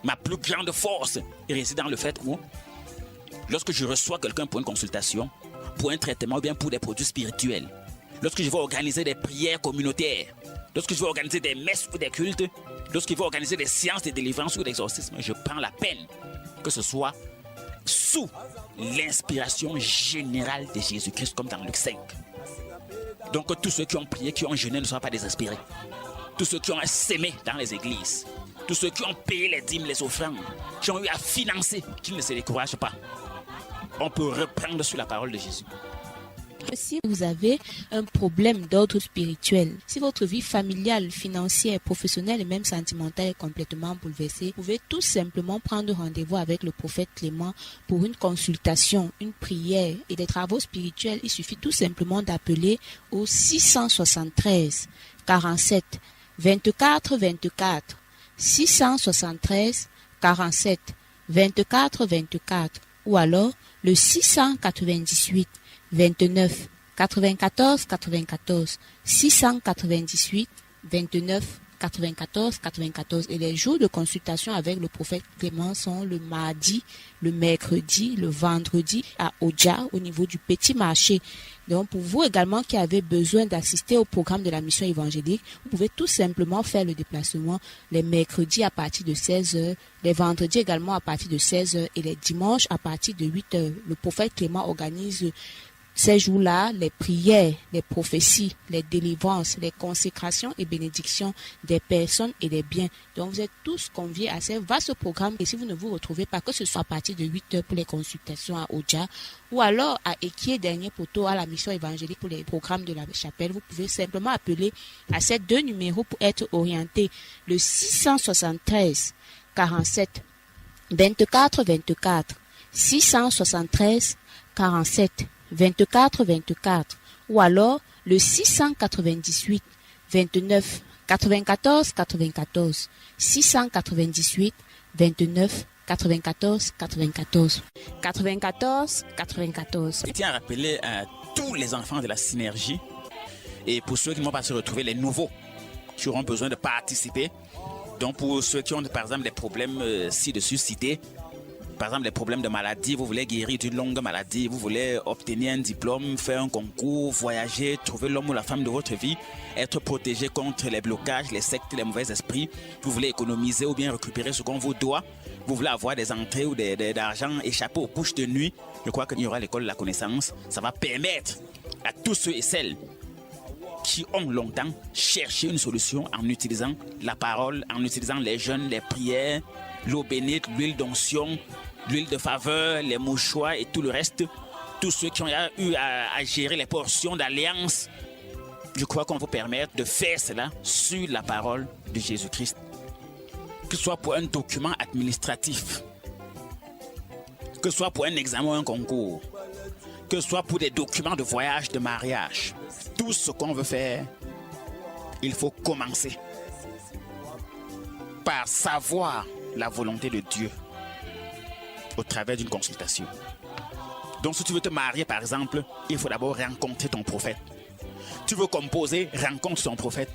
Ma plus grande force réside dans le fait où, lorsque je reçois quelqu'un pour une consultation, pour un traitement ou bien pour des produits spirituels, lorsque je vais organiser des prières communautaires, lorsque je vais organiser des messes ou des cultes, lorsque je vais organiser des séances de délivrance ou d'exorcisme, je prends la peine que ce soit sous l'inspiration générale de Jésus-Christ, comme dans Luc 5. Donc que tous ceux qui ont prié, qui ont jeûné, ne soient pas désespérés. Tous ceux qui ont sémé dans les églises, tous ceux qui ont payé les dîmes, les offrandes, qui ont eu à financer, qu'ils ne se découragent pas. On peut reprendre sur la parole de Jésus. Si vous avez un problème d'ordre spirituel, si votre vie familiale, financière, professionnelle et même sentimentale est complètement bouleversée, vous pouvez tout simplement prendre rendez-vous avec le prophète Clément pour une consultation, une prière et des travaux spirituels. Il suffit tout simplement d'appeler au 673 47 24 24 673 47 24 24 ou alors le 698 29 94 94 698 29 94 94 et les jours de consultation avec le prophète Clément sont le mardi, le mercredi, le vendredi à Oja au niveau du petit marché. Donc pour vous également qui avez besoin d'assister au programme de la mission évangélique, vous pouvez tout simplement faire le déplacement les mercredis à partir de 16h, les vendredis également à partir de 16h et les dimanches à partir de 8h. Le prophète Clément organise ces jours-là, les prières, les prophéties, les délivrances, les consécrations et bénédictions des personnes et des biens. Donc vous êtes tous conviés à ce vaste programme et si vous ne vous retrouvez pas, que ce soit à partir de 8h pour les consultations à Oja ou alors à Ekié Dernier Poteau à la mission évangélique pour les programmes de la chapelle, vous pouvez simplement appeler à ces deux numéros pour être orienté. Le 673 47 24 24 673 47 24 24 ou alors le 698 29 94 94 698 29 94 94 94 94. Je tiens à rappeler à tous les enfants de la synergie et pour ceux qui ne vont pas se retrouver, les nouveaux qui auront besoin de participer. Donc pour ceux qui ont par exemple des problèmes ci-dessus cités, par exemple, les problèmes de maladie, vous voulez guérir d'une longue maladie, vous voulez obtenir un diplôme, faire un concours, voyager, trouver l'homme ou la femme de votre vie, être protégé contre les blocages, les sectes, les mauvais esprits, vous voulez économiser ou bien récupérer ce qu'on vous doit, vous voulez avoir des entrées ou d'argent, échapper aux couches de nuit, je crois qu'il y aura l'école de la connaissance. Ça va permettre à tous ceux et celles qui ont longtemps cherché une solution en utilisant la parole, en utilisant les jeûnes, les prières, l'eau bénite, l'huile d'onction, l'huile de faveur, les mouchoirs et tout le reste. Tous ceux qui ont eu à gérer les portions d'alliance, je crois qu'on va vous permettre de faire cela sur la parole de Jésus-Christ. Que ce soit pour un document administratif, que ce soit pour un examen ou un concours, que ce soit pour des documents de voyage, de mariage. Tout ce qu'on veut faire, il faut commencer par savoir la volonté de Dieu au travers d'une consultation. Donc si tu veux te marier par exemple, il faut d'abord rencontrer ton prophète. Tu veux composer, rencontre ton prophète.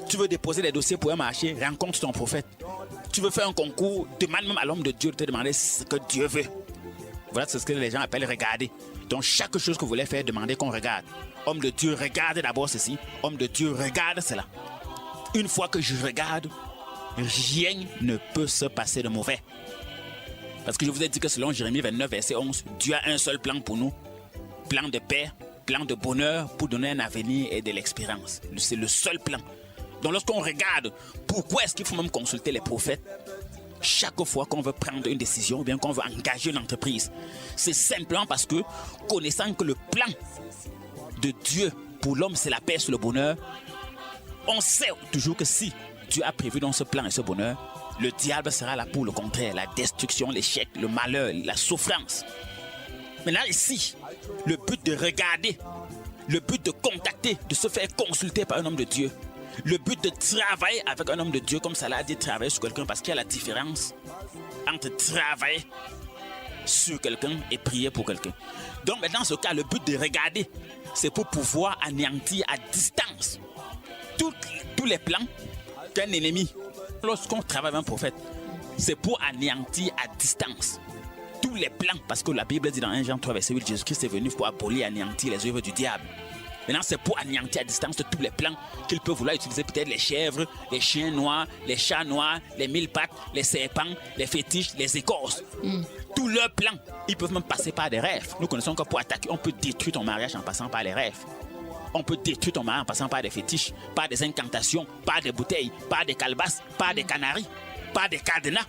Tu veux déposer des dossiers pour un marché, rencontre ton prophète. Tu veux faire un concours, demande même à l'homme de Dieu de te demander ce que Dieu veut. Voilà ce que les gens appellent regarder. Donc chaque chose que vous voulez faire, demandez qu'on regarde. Homme de Dieu, regarde d'abord ceci. Homme de Dieu, regarde cela. Une fois que je regarde, rien ne peut se passer de mauvais. Parce que je vous ai dit que selon Jérémie 29, verset 11, Dieu a un seul plan pour nous. Plan de paix, plan de bonheur pour donner un avenir et de l'expérience. C'est le seul plan. Donc lorsqu'on regarde, pourquoi est-ce qu'il faut même consulter les prophètes? Chaque fois qu'on veut prendre une décision ou bien qu'on veut engager une entreprise, c'est simplement parce que, connaissant que le plan de Dieu pour l'homme, c'est la paix, c'est le bonheur, on sait toujours que si Dieu a prévu dans ce plan et ce bonheur, le diable sera là pour le contraire, la destruction, l'échec, le malheur, la souffrance. Maintenant ici, le but de regarder, le but de contacter, de se faire consulter par un homme de Dieu, Le but de travailler avec un homme de Dieu, comme ça l'a dit, travailler sur quelqu'un, parce qu'il y a la différence entre travailler sur quelqu'un et prier pour quelqu'un. Donc, dans ce cas, le but de regarder, c'est pour pouvoir anéantir à distance tous les plans qu'un ennemi, lorsqu'on travaille avec un prophète, c'est pour anéantir à distance tous les plans, parce que la Bible dit dans 1 Jean 3, verset 8, Jésus-Christ est venu pour abolir et anéantir les œuvres du diable. Maintenant, c'est pour anéantir à distance de tous les plans qu'il peut vouloir utiliser, peut-être les chèvres, les chiens noirs, les chats noirs, les mille pattes, les serpents, les fétiches, les écorces. Tous leurs plans, ils peuvent même passer par des rêves. Nous connaissons que pour attaquer, on peut détruire ton mariage en passant par les rêves. On peut détruire ton mariage en passant par des fétiches, par des incantations, par des bouteilles, par des calebasses, par des canaris, par des cadenas.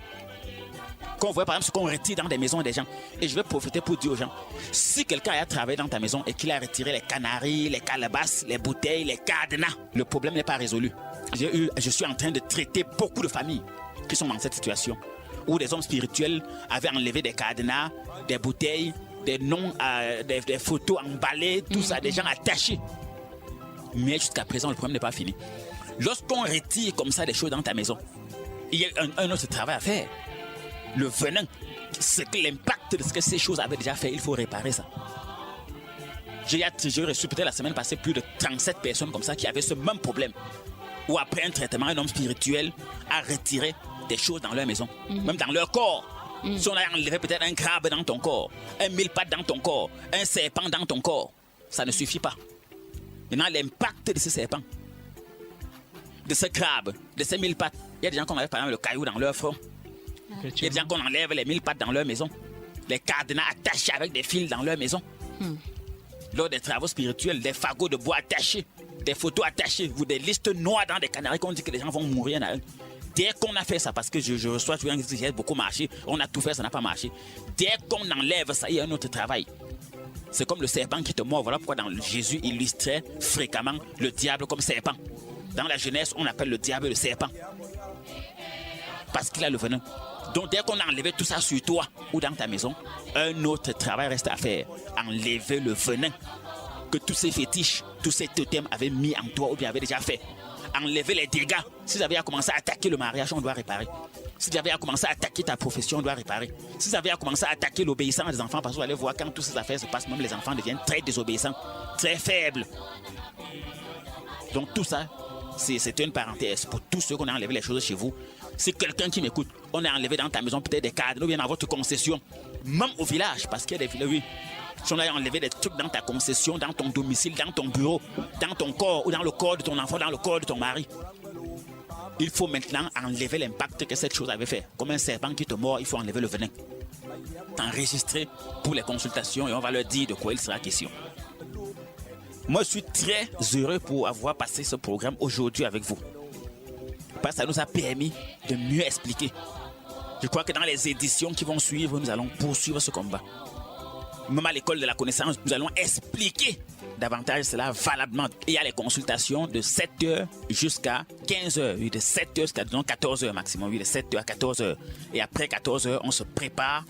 Qu'on voit par exemple ce qu'on retire dans des maisons des gens. Et je vais profiter pour dire aux gens, si quelqu'un a travaillé dans ta maison et qu'il a retiré les canaris, les calebasses, les bouteilles, les cadenas, le problème n'est pas résolu. Je suis en train de traiter beaucoup de familles qui sont dans cette situation, où des hommes spirituels avaient enlevé des cadenas, des bouteilles, des noms, des photos emballées, tout ça, des gens attachés. Mais jusqu'à présent, le problème n'est pas fini. Lorsqu'on retire comme ça des choses dans ta maison, il y a un autre travail à faire. Le venin, c'est que l'impact de ce que ces choses avaient déjà fait, il faut réparer ça. J'ai reçu peut-être la semaine passée plus de 37 personnes comme ça qui avaient ce même problème. Où après un traitement, un homme spirituel a retiré des choses dans leur maison, même dans leur corps. Si on a enlevé peut-être un crabe dans ton corps, un mille pattes dans ton corps, un serpent dans ton corps, ça ne suffit pas. Maintenant, l'impact de ces serpents, de ce crabe, de ces mille pattes, il y a des gens qui enlèvent par exemple le caillou dans leur front. Il y a des gens qu'on enlève les mille pattes dans leur maison, les cadenas attachés avec des fils dans leur maison. Lors des travaux spirituels, des fagots de bois attachés, des photos attachées, ou des listes noires dans des canaris qu'on dit que les gens vont mourir. Dès qu'on a fait ça, parce que je reçois toujours un qui a beaucoup marché, on a tout fait, ça n'a pas marché. Dès qu'on enlève ça, il y a un autre travail. C'est comme le serpent qui te mord. Voilà pourquoi dans Jésus illustrait fréquemment le diable comme serpent. Dans la Genèse, on appelle le diable le serpent. Parce qu'il a le venin. Donc dès qu'on a enlevé tout ça sur toi ou dans ta maison, un autre travail reste à faire. Enlever le venin que tous ces fétiches, tous ces totems avaient mis en toi ou bien avaient déjà fait. Enlever les dégâts. Si vous avez commencé à attaquer le mariage, on doit réparer. Si vous avez commencé à attaquer ta profession, on doit réparer. Si vous avez commencé à attaquer l'obéissance des enfants, parce que vous allez voir quand toutes ces affaires se passent, même les enfants deviennent très désobéissants, très faibles. Donc tout ça, c'est une parenthèse pour tous ceux qu'on a enlevé les choses chez vous. C'est quelqu'un qui m'écoute. On a enlevé dans ta maison peut-être des cadres, ou bien dans votre concession, même au village, parce qu'il y a des villages, oui. Si on a enlevé des trucs dans ta concession, dans ton domicile, dans ton bureau, dans ton corps, ou dans le corps de ton enfant, dans le corps de ton mari, il faut maintenant enlever l'impact que cette chose avait fait. Comme un serpent qui te mord, il faut enlever le venin. Enregistrer pour les consultations et on va leur dire de quoi il sera question. Moi, je suis très heureux pour avoir passé ce programme aujourd'hui avec vous. Parce que ça nous a permis de mieux expliquer. Je crois que dans les éditions qui vont suivre, nous allons poursuivre ce combat. Même à l'école de la connaissance, nous allons expliquer davantage cela valablement. Il y a les consultations de 7h jusqu'à 15h. Oui, de 7h jusqu'à 14h maximum. Oui, de 7h à 14h. Et après 14h, on se prépare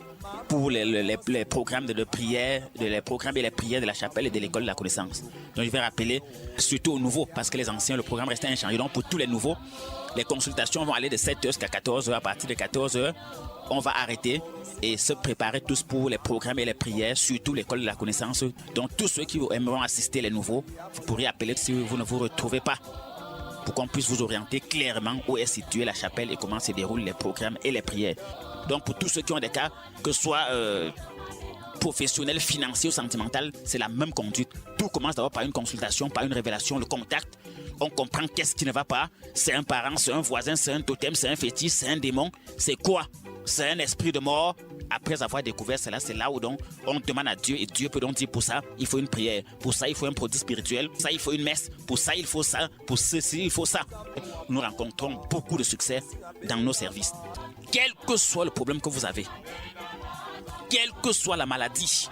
pour les programmes de prière, les programmes et les prières de la chapelle et de l'école de la connaissance. Donc je vais rappeler, surtout aux nouveaux, parce que les anciens, le programme restait inchangé. Donc pour tous les nouveaux, les consultations vont aller de 7h jusqu'à 14h. À partir de 14h, on va arrêter et se préparer tous pour les programmes et les prières, surtout l'école de la connaissance. Donc tous ceux qui aimeront assister les nouveaux, vous pourrez appeler si vous ne vous retrouvez pas, pour qu'on puisse vous orienter clairement où est située la chapelle et comment se déroulent les programmes et les prières. Donc pour tous ceux qui ont des cas, que ce soit professionnel, financier ou sentimental, c'est la même conduite. Tout commence d'abord par une consultation, par une révélation, le contact. On comprend qu'est-ce qui ne va pas. C'est un parent, c'est un voisin, c'est un totem, c'est un fétiche, c'est un démon. C'est quoi? C'est un esprit de mort. Après avoir découvert cela, c'est là où donc on demande à Dieu. Et Dieu peut donc dire pour ça, il faut une prière. Pour ça, il faut un produit spirituel. Pour ça, il faut une messe. Pour ça, il faut ça. Pour ceci, il faut ça. Nous rencontrons beaucoup de succès dans nos services. Quel que soit le problème que vous avez, quelle que soit la maladie,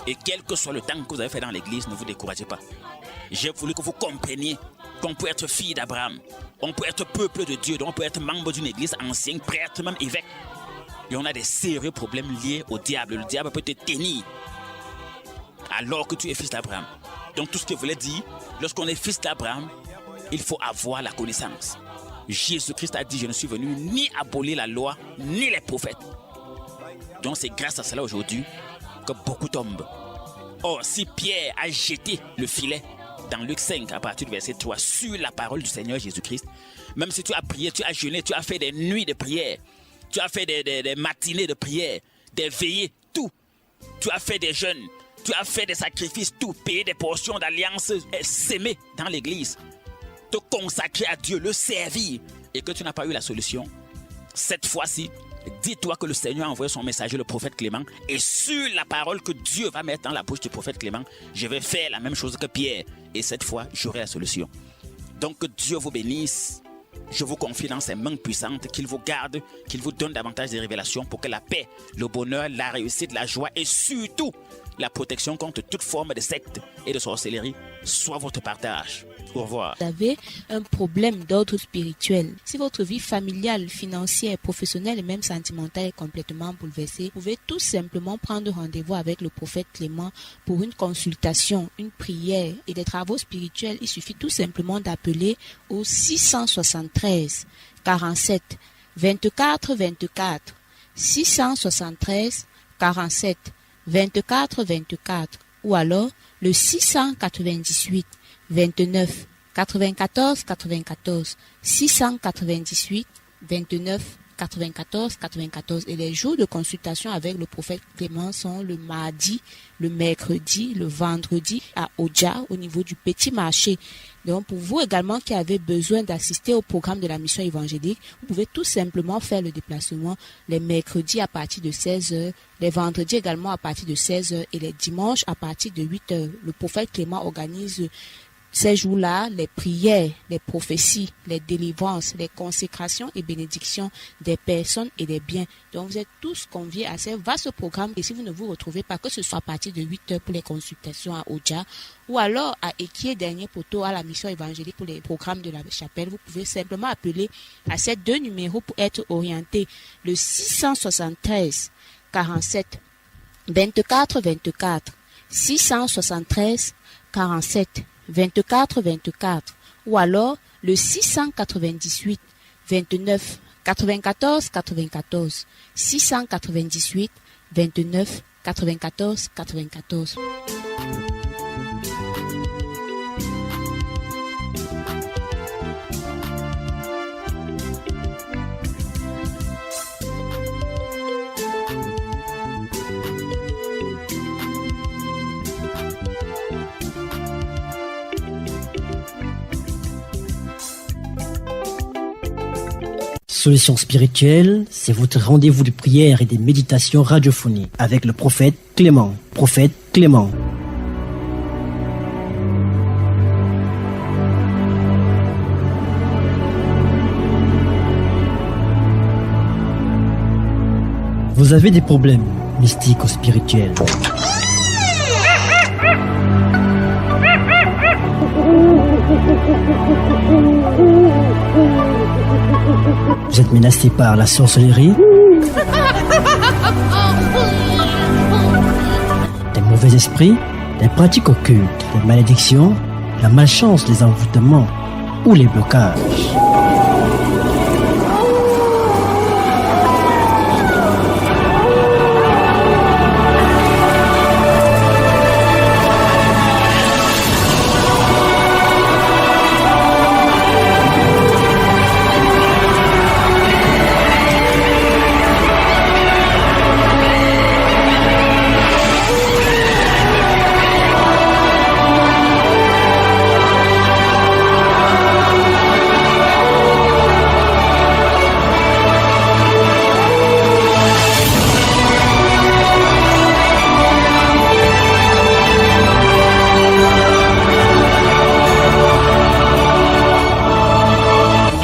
et quel que soit le temps que vous avez fait dans l'église, ne vous découragez pas. J'ai voulu que vous compreniez qu'on peut être fille d'Abraham, on peut être peuple de Dieu, donc on peut être membre d'une église ancienne, prêtre, même évêque. Et on a des sérieux problèmes liés au diable. Le diable peut te tenir alors que tu es fils d'Abraham. Donc tout ce que je voulais dire, lorsqu'on est fils d'Abraham, il faut avoir la connaissance. Jésus-Christ a dit, je ne suis venu ni abolir la loi, ni les prophètes. Donc c'est grâce à cela aujourd'hui que beaucoup tombent. Or, si Pierre a jeté le filet dans Luc 5, à partir du verset 3, sur la parole du Seigneur Jésus-Christ, même si tu as prié, tu as jeûné, tu as fait des nuits de prière, tu as fait des matinées de prière, des veillées, tout. Tu as fait des jeûnes, tu as fait des sacrifices, tout, payer des portions d'alliance, s'aimer dans l'église, te consacrer à Dieu, le servir, et que tu n'as pas eu la solution. Cette fois-ci, dis-toi que le Seigneur a envoyé son messager, le prophète Clément, et sur la parole que Dieu va mettre dans la bouche du prophète Clément, je vais faire la même chose que Pierre, et cette fois, j'aurai la solution. Donc, que Dieu vous bénisse. Je vous confie dans ses mains puissantes, qu'il vous garde, qu'il vous donne davantage de révélations pour que la paix, le bonheur, la réussite, la joie et surtout la protection contre toute forme de secte et de sorcellerie soit votre partage. Au revoir. Vous avez un problème d'ordre spirituel. Si votre vie familiale, financière, professionnelle et même sentimentale est complètement bouleversée, vous pouvez tout simplement prendre rendez-vous avec le prophète Clément pour une consultation, une prière et des travaux spirituels. Il suffit tout simplement d'appeler au 673 47 24 24 673 47 24 24 ou alors le 698 29 94 94 698 29 94 94 et les jours de consultation avec le prophète Clément sont le mardi, le mercredi, le vendredi à Oja au niveau du petit marché. Donc pour vous également qui avez besoin d'assister au programme de la mission évangélique, vous pouvez tout simplement faire le déplacement les mercredis à partir de 16h, les vendredis également à partir de 16h et les dimanches à partir de 8h. Le prophète Clément organise ces jours-là, les prières, les prophéties, les délivrances, les consécrations et bénédictions des personnes et des biens. Donc vous êtes tous conviés à ce vaste programme et si vous ne vous retrouvez pas, que ce soit à partir de 8h pour les consultations à Oja ou alors à Ekié Dernier Poteau à la mission évangélique pour les programmes de la chapelle, vous pouvez simplement appeler à ces deux numéros pour être orienté. Le 673 47 24 24 673 47 24 24 ou alors le 698 29 94 94 698 29 94 94. Solution spirituelle, c'est votre rendez-vous de prière et de méditation radiophonique avec le prophète Clément. Prophète Clément. Vous avez des problèmes mystiques ou spirituels. Vous êtes menacé par la sorcellerie, des mauvais esprits, des pratiques occultes, des malédictions, la malchance, les envoûtements ou les blocages.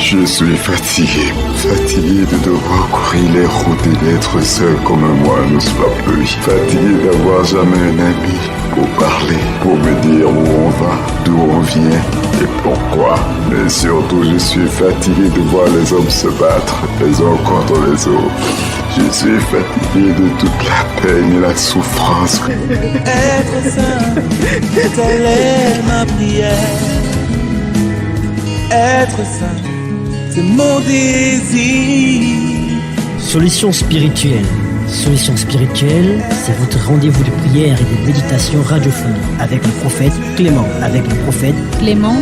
Je suis fatigué de devoir courir les routes et d'être seul comme un moine sous la pluie. Fatigué d'avoir jamais un ami pour parler, pour me dire où on va, d'où on vient et pourquoi. Mais surtout, je suis fatigué de voir les hommes se battre les uns contre les autres. Je suis fatigué de toute la peine et la souffrance. Être saint, telle est ma prière. Être saint, c'est mon désir. Solution spirituelle. Solution spirituelle, c'est votre rendez-vous de prière et de méditation radiophonique avec le prophète Clément. Avec le prophète Clément.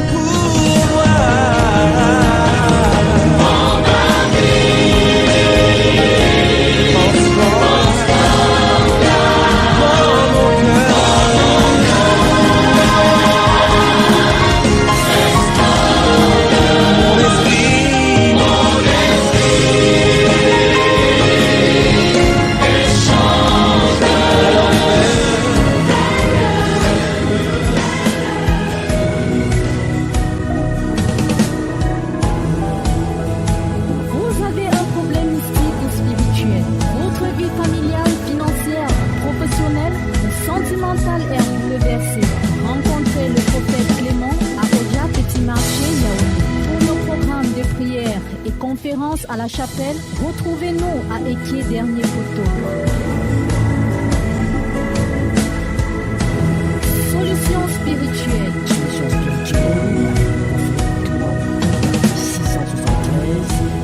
À la chapelle, retrouvez-nous à Équier Dernier Poteau. Solution spirituelle. Solution spirituelle. 673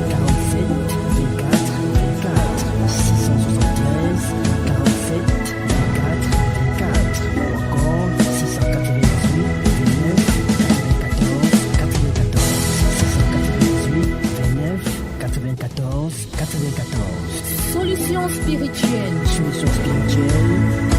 47 24 24. 673 47 24 24. Ou encore 698 29 94 94. 94 94. Solution spirituelle. Solution spirituelle.